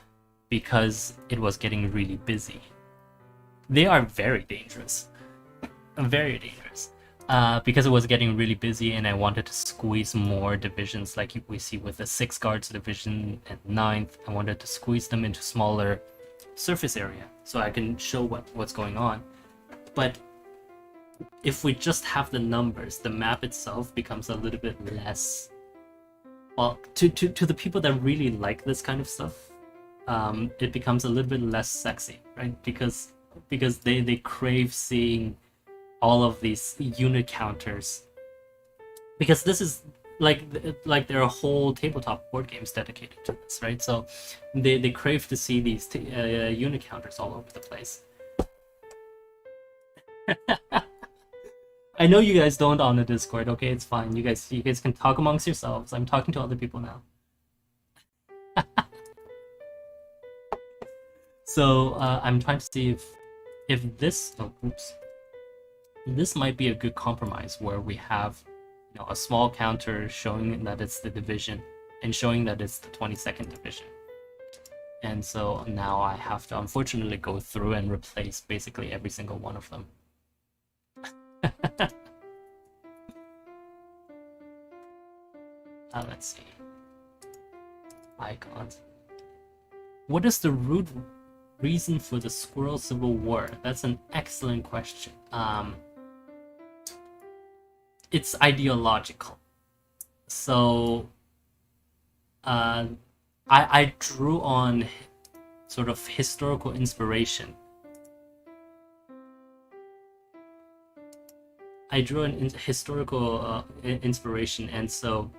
because it was getting really busy. They are very dangerous. Very dangerous. Because it was getting really busy and I wanted to squeeze more divisions like we see with the 6 Guards division and 9th. I wanted to squeeze them into smaller surface area so I can show what's going on. But if we just have the numbers, the map itself becomes a little bit less, well, to the people that really like this kind of stuff, it becomes a little bit less sexy, right? Because they crave seeing all of these unit counters, because this is like there are whole tabletop board games dedicated to this, right? So they crave to see these unit counters all over the place. I know you guys don't on the Discord, okay? It's fine. You guys can talk amongst yourselves. I'm talking to other people now. So I'm trying to see if this oh oops this might be a good compromise where we have a small counter showing that it's the division and showing that it's the 22nd division. And so now I have to unfortunately go through and replace basically every single one of them. Let's see. Icons. What is the root reason for the Squirrel Civil War? That's an excellent question. It's ideological. So I drew on sort of historical inspiration. I drew an historical inspiration, and so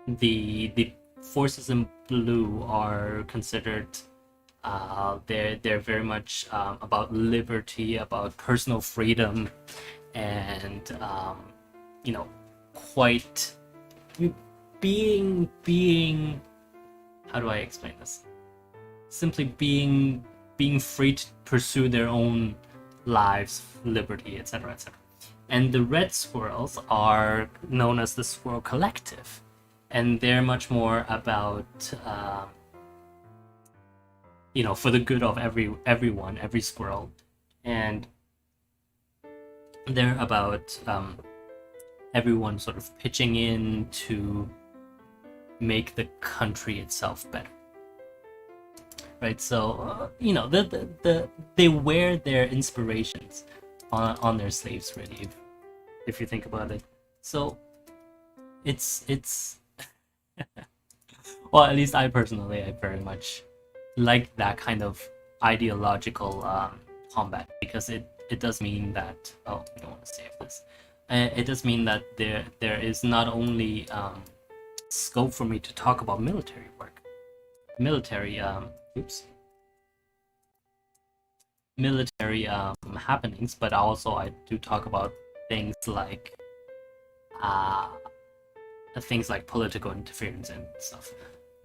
the forces in blue are considered they're very much about liberty, about personal freedom, and quite being how do I explain this? Simply being free to pursue their own lives, liberty, etc., etc. And the red squirrels are known as the Squirrel Collective, and they're much more about for the good of everyone, every squirrel, and they're about everyone sort of pitching in to make the country itself better, right? So they wear their inspirations on their slaves, really, if you think about it. So it's well, at least I very much like that kind of ideological combat, because it does mean that oh, I don't want to save this. It does mean that there is not only scope for me to talk about military work, military happenings, but also I do talk about things like political interference and stuff.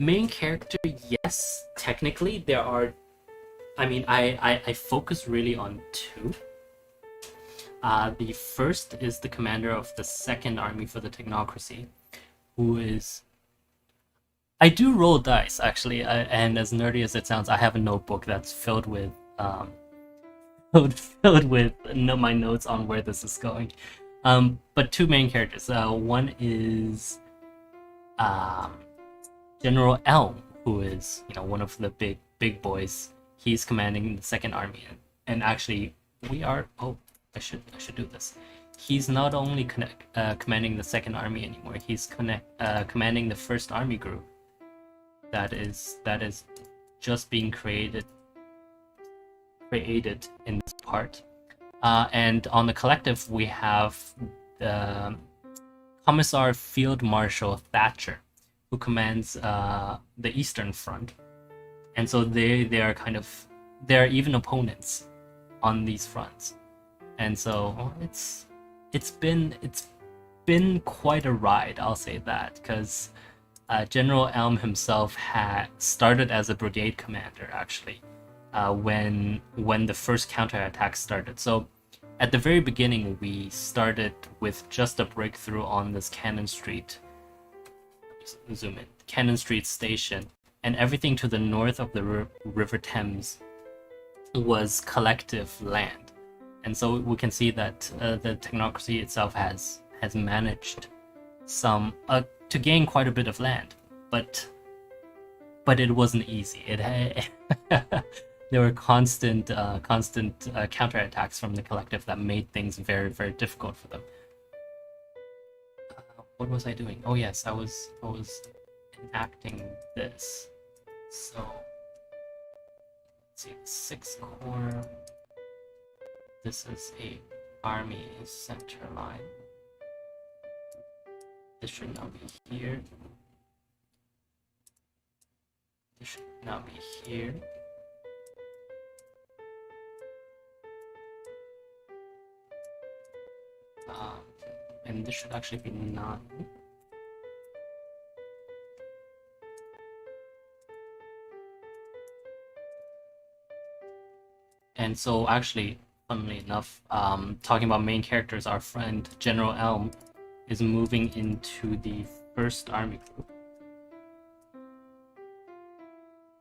Main character, yes, technically there are. I mean, I focus really on two. The first is the commander of the Second Army for the Technocracy, who is. I do roll dice, actually, and as nerdy as it sounds, I have a notebook that's filled with filled with my notes on where this is going. But two main characters. One is General Elm, who is one of the big boys. He's commanding the Second Army, and actually we are. Oh, I should do this. He's not only commanding the Second Army anymore. He's commanding the First Army Group. That is just being created in this part. And on the collective, we have the Commissar Field Marshal Thatcher, who commands the Eastern Front, and so they are they're even opponents on these fronts, and so it's been quite a ride, I'll say that, because General Elm himself had started as a brigade commander, actually, when the first counterattack started. So at the very beginning, we started with just a breakthrough on this Cannon Street. Zoom in. Cannon Street station, and everything to the north of the River Thames was collective land, and so we can see that the technocracy itself has managed to gain quite a bit of land, but it wasn't easy. There were constant counterattacks from the collective that made things very, very difficult for them. What was I doing? Oh yes, I was enacting this. So let's see, 6 Corps. This is a army center line. This should now be here. This should now be here. And this should actually be 9. And so actually, funnily enough, talking about main characters, our friend General Elm is moving into the first army group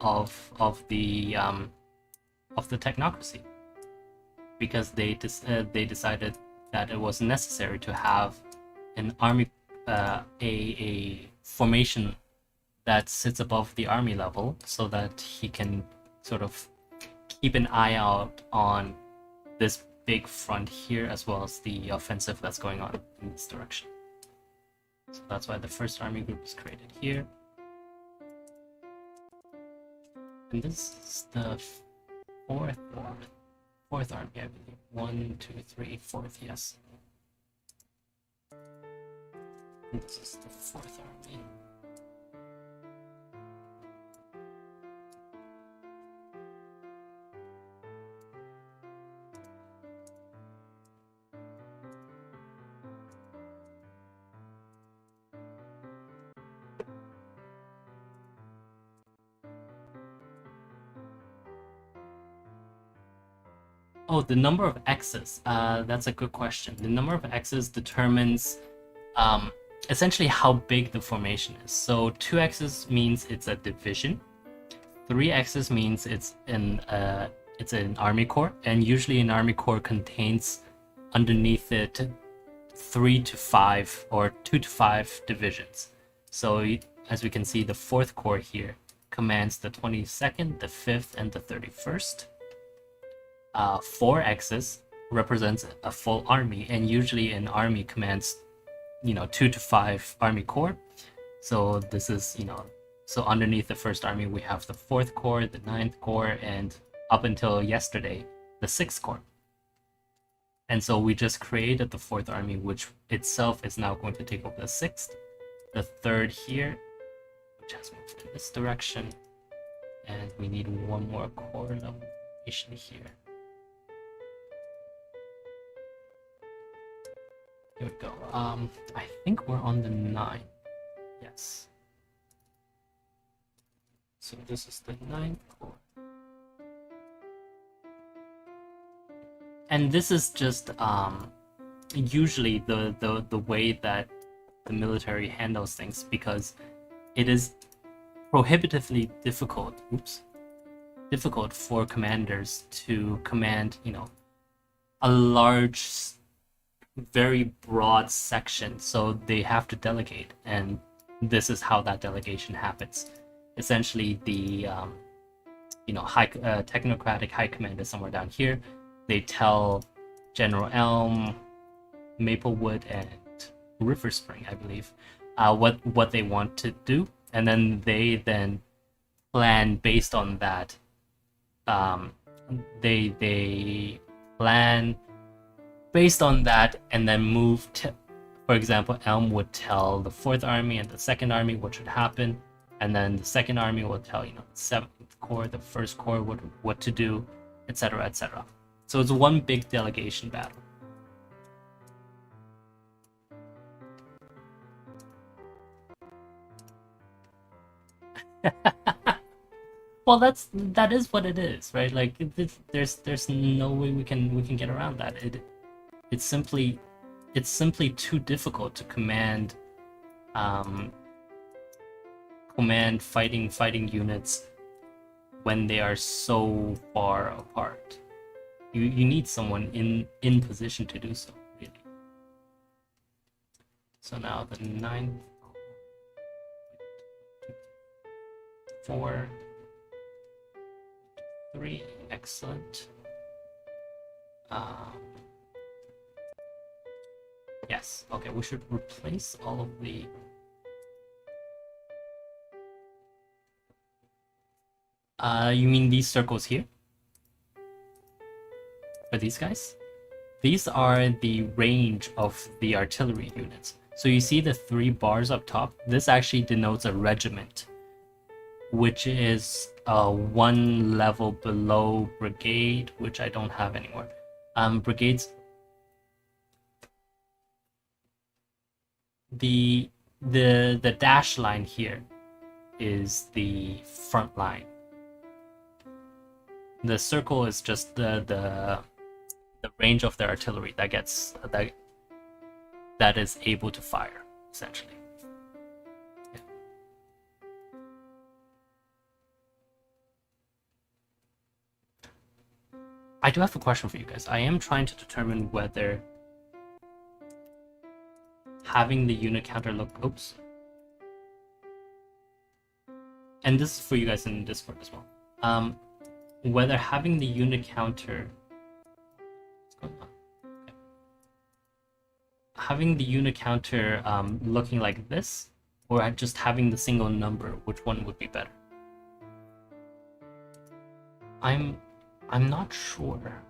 of the technocracy, because they decided that it was necessary to have an army, a formation that sits above the army level, so that he can sort of keep an eye out on this big front here, as well as the offensive that's going on in this direction. So that's why the first army group is created here. And this is the fourth army, I believe. 1, 2, 3, fourth, yes. And this is the fourth army. Oh, the number of X's. That's a good question. The number of X's determines essentially how big the formation is. So 2 X's means it's a division. 3 X's means it's an army corps, and usually an army corps contains underneath it 3 to 5 or 2 to 5 divisions. So as we can see, the 4th corps here commands the 22nd, the 5th, and the 31st. 4 X's represents a full army, and usually an army commands 2 to 5 army corps. So this is so underneath the first army we have the 4th corps, the 9th corps, and up until yesterday the 6th corps. And so we just created the 4th army, which itself is now going to take over the 6th, the 3rd here, which has moved in this direction, and we need one more corps level formation here. Here we go. I think we're on the 9. Yes. So this is the 9th corps. And this is just usually the way that the military handles things, because it is prohibitively difficult for commanders to command, a large, very broad section. So they have to delegate, and this is how that delegation happens. Essentially, the technocratic high command is somewhere down here. They tell General Elm, Maplewood, and River Spring, I believe, what they want to do, and then they plan based on that. They plan based on that, and then move to, for example, Elm would tell the 4th army and the 2nd army what should happen, and then the 2nd army will tell the 7th corps, the 1st corps what to do, etc., etc. So it's one big delegation battle. Well, that is what it is, right? Like there's no way we can get around that. It's simply too difficult to command fighting units when they are so far apart. You need someone in position to do so, really. So now the 9th, 4, 3, excellent. Yes, okay, we should replace all of the... you mean these circles here? For these guys? These are the range of the artillery units. So you see the 3 bars up top? This actually denotes a regiment, which is 1 level below brigade, which I don't have anymore. Brigades... The dash line here is the front line. The circle is just the range of the artillery that is able to fire, essentially. Yeah. I do have a question for you guys. I am trying to determine whether having the unit counter look, oops, and this is for you guys in Discord as well. Whether having the unit counter, what's going on? Okay. Having the unit counter looking like this, or just having the single number, which one would be better? I'm not sure.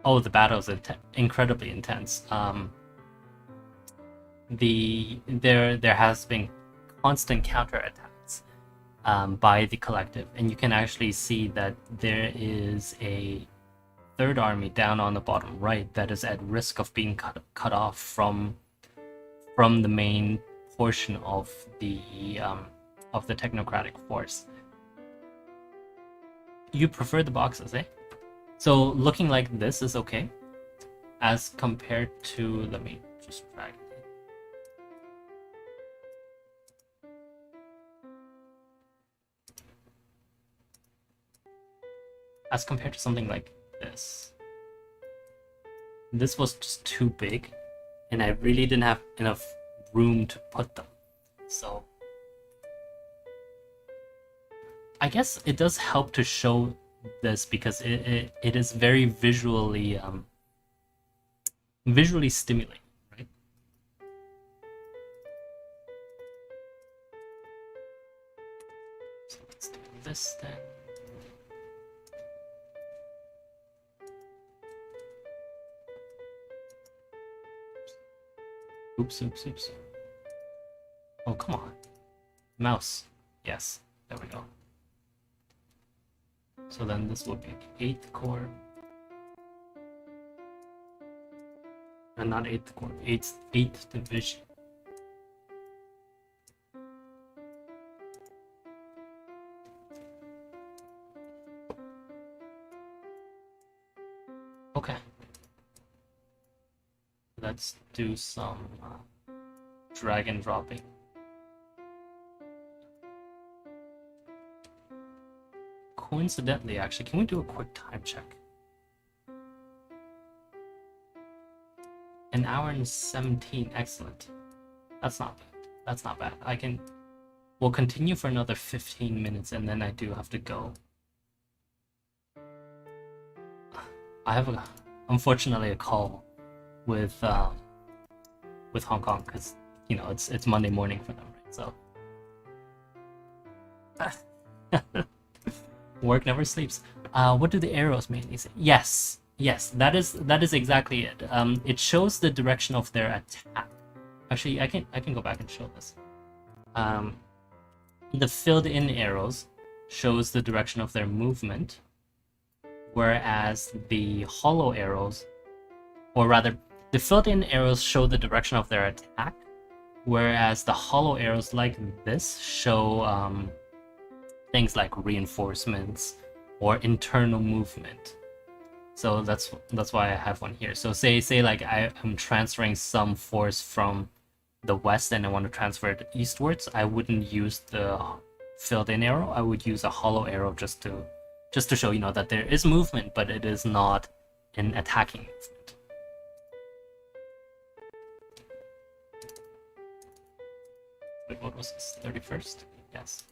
Oh, the battle is incredibly intense. There has been constant counterattacks by the collective, and you can actually see that there is a third army down on the bottom right that is at risk of being cut off from the main portion of the technocratic force. You prefer the boxes, eh? So looking like this is okay, as compared to, let me just drag it in. As compared to something like this. This was just too big, and I really didn't have enough room to put them. So I guess it does help to show this because it is very visually stimulating, right? So let's do this then. Oops. Oh, come on. Mouse. Yes, there we go. So then this would be 8th Corps. And not 8th Corps, 8th Division. Okay. Let's do some drag and dropping. Coincidentally, actually, can we do a quick time check? 1 hour and 17, excellent. That's not bad. We'll continue for another 15 minutes and then I do have to go. I have unfortunately a call with Hong Kong because it's Monday morning for them, right? So work never sleeps. What do the arrows mainly say? Yes, that is exactly it. It shows the direction of their attack. Actually, I can go back and show this. The filled-in arrows shows the direction of their movement, whereas the hollow arrows, or rather, the filled-in arrows show the direction of their attack, whereas the hollow arrows like this show things like reinforcements or internal movement. So that's why I have one here. So say like I'm transferring some force from the west and I want to transfer it eastwards, I wouldn't use the filled-in arrow. I would use a hollow arrow just to show that there is movement, but it is not an attacking movement. Wait, what was this? 31st? Yes.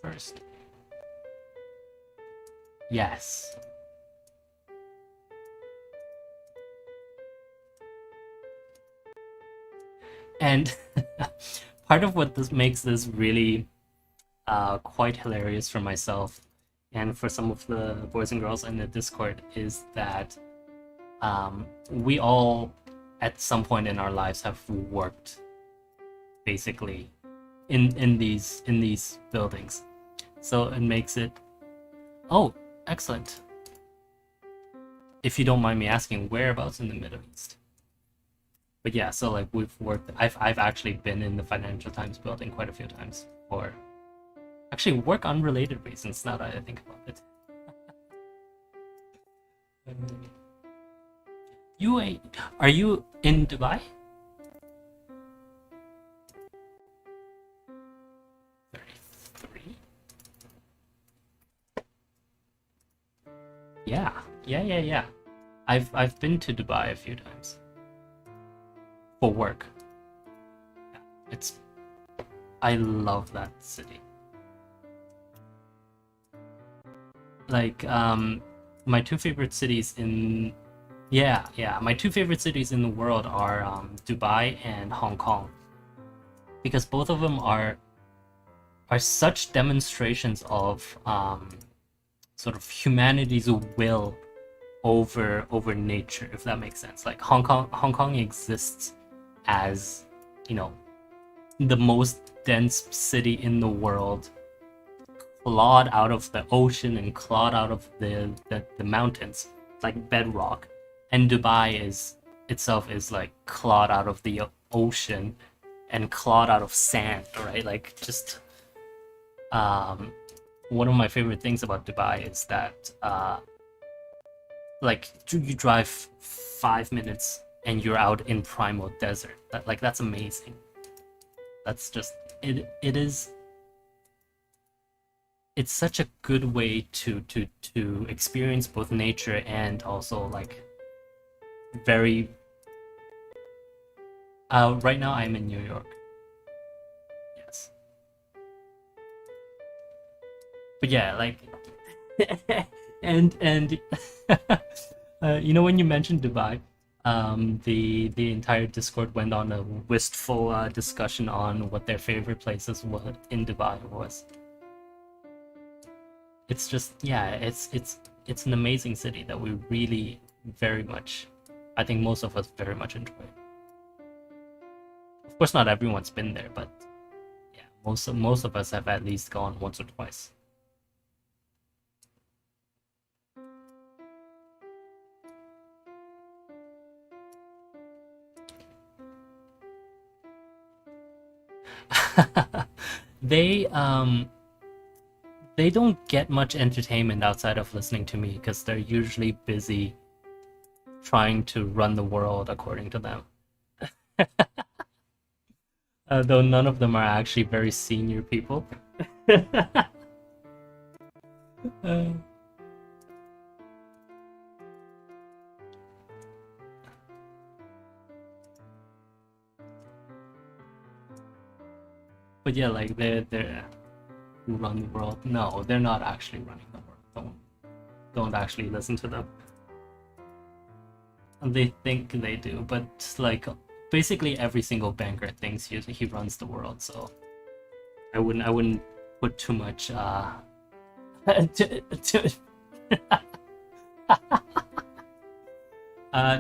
First. Yes. And part of what makes this really quite hilarious for myself and for some of the boys and girls in the Discord is that we all at some point in our lives have worked basically in these buildings, so it makes it, oh, excellent. if you don't mind me asking, whereabouts in the Middle East? But yeah, so like we've worked. I've actually been in the Financial Times building quite a few times for actually work unrelated reasons. Now that I think about it. UAE, are you in Dubai? 33. Yeah, yeah. I've been to Dubai a few times for work. Yeah, it's I love that city. Like my two favorite cities in yeah, my two favorite cities in the world are Dubai and Hong Kong because both of them are such demonstrations of sort of humanity's will over nature, if that makes sense. Like Hong Kong exists as, you know, the most dense city in the world, clawed out of the ocean and clawed out of the mountains, like bedrock. And Dubai is itself is like clawed out of the ocean and clawed out of sand, right? Like just um one of my favorite things about Dubai is that like you drive 5 minutes and you're out in primal desert. That's amazing. That's just it is it's such a good way to experience both nature and also like very right now I'm in New York. Yes. But yeah, like and you know when you mentioned Dubai, the entire Discord went on a wistful discussion on what their favorite places were in Dubai was. It's just yeah, it's an amazing city that we really very much, I think most of us very much enjoy. Of course, not everyone's been there, but yeah, most of us have at least gone once or twice. they they don't get much entertainment outside of listening to me because they're usually busy trying to run the world according to them. Though none of them are actually very senior people. Uh, but yeah, like they're who run the world. No, they're not actually running the world. Don't actually listen to them. They think they do, but like basically every single banker thinks he runs the world. So I wouldn't put too much to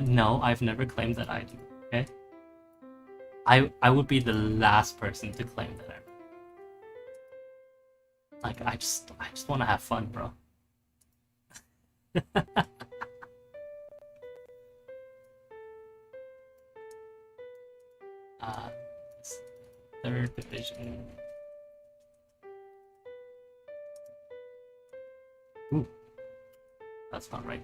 no, I've never claimed that I do. Okay, I would be the last person to claim that like I just want to have fun, bro. Uh, third division. Ooh, that's not right.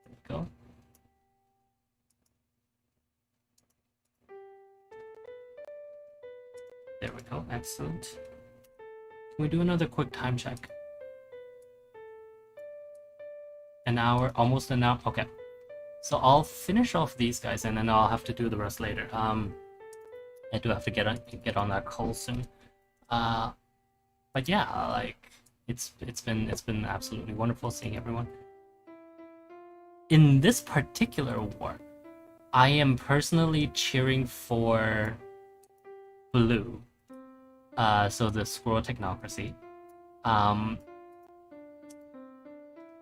There we go. There we go. Excellent. Can we do another quick time check? An hour, almost an hour. Okay. So I'll finish off these guys and then I'll have to do the rest later. I do have to get on that call soon. Uh, but yeah, like it's been absolutely wonderful seeing everyone. In this particular war, I am personally cheering for blue. So the squirrel technocracy. Um,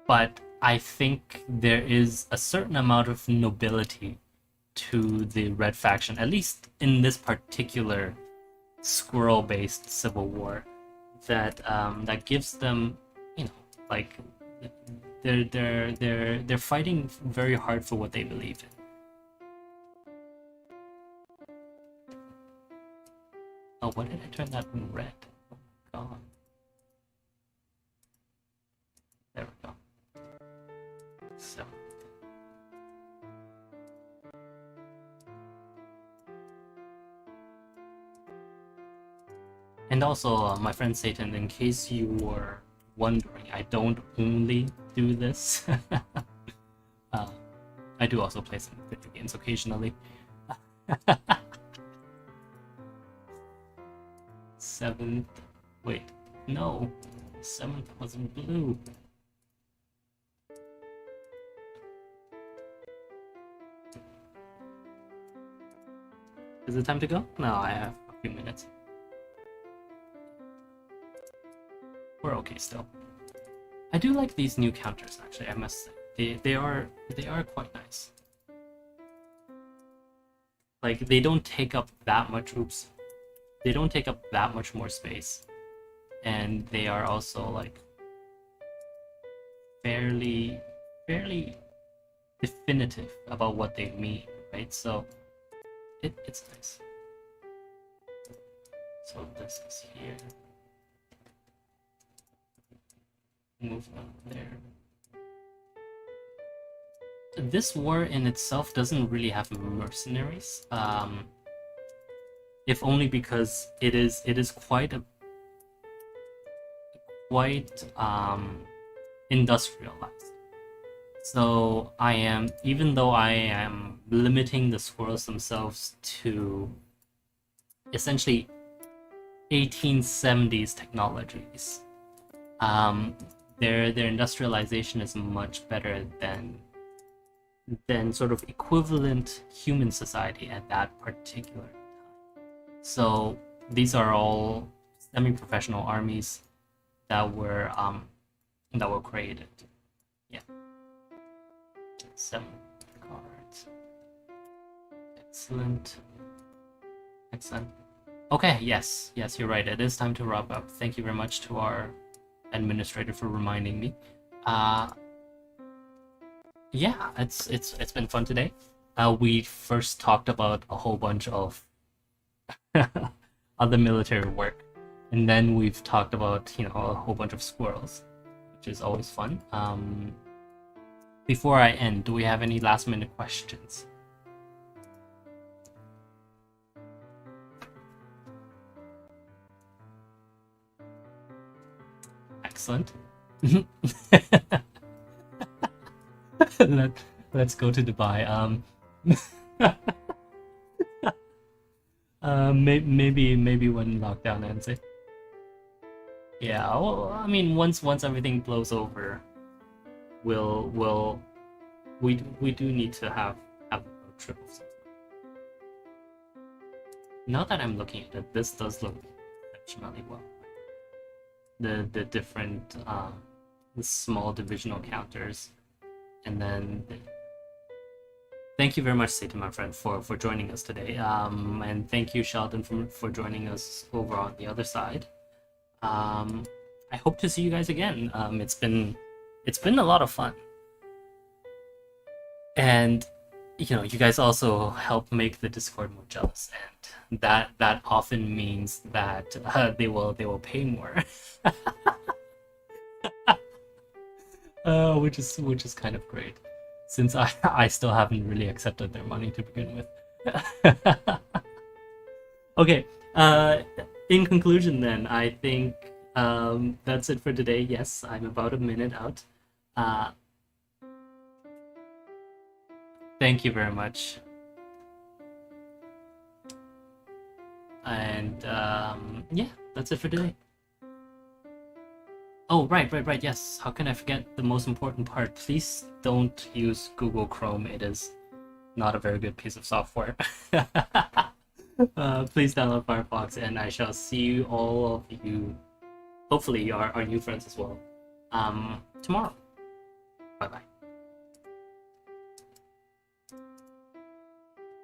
but I think there is a certain amount of nobility to the red faction, at least in this particular squirrel-based civil war, that that gives them, you know, like they're fighting very hard for what they believe in. Oh, why did I turn that red? Oh my god. There we go. So. And also, my friend Satan, in case you were wondering, I don't only do this. I do also play some video games occasionally. 7th. Wait, no. 7th wasn't blue. Is it time to go? No, I have a few minutes. We're okay still. I do like these new counters, actually, I must say. They are quite nice. Like, they don't take up that much, oops. They don't take up that much more space. And they are also, like, fairly definitive about what they mean, right? So, it's nice. So this is here. Move on there. This war in itself doesn't really have mercenaries, if only because it is quite industrialized. So even though I am limiting the squirrels themselves to essentially 1870s technologies, their industrialization is much better than sort of equivalent human society at that particular time. So these are all semi-professional armies that were created. Yeah. 7 cards. Excellent. Excellent. Okay, yes, you're right. It is time to wrap up. Thank you very much to our administrator for reminding me. Yeah, it's been fun today. We first talked about a whole bunch of other military work, and then we've talked about a whole bunch of squirrels, which is always fun. Before I end, do we have any last minute questions? Excellent. Let's go to Dubai. Maybe when lockdown ends. Yeah. Well, I mean, once everything blows over, we do need to have a trip of some sort. Now that I'm looking at it, this does look exceptionally well. The different the small divisional counters, and then thank you very much, Satan, my friend, for joining us today. And thank you, Sheldon, for joining us over on the other side. I hope to see you guys again. It's been a lot of fun, and you guys also help make the Discord more jealous, and that often means that they will pay more. Which is kind of great, since I still haven't really accepted their money to begin with. Okay, in conclusion then, I think that's it for today. Yes, I'm about a minute out. Thank you very much. And yeah, that's it for today. Oh, right, yes. How can I forget the most important part? Please don't use Google Chrome. It is not a very good piece of software. Please download Firefox, and I shall see all of you, hopefully our new friends as well, tomorrow. Bye-bye.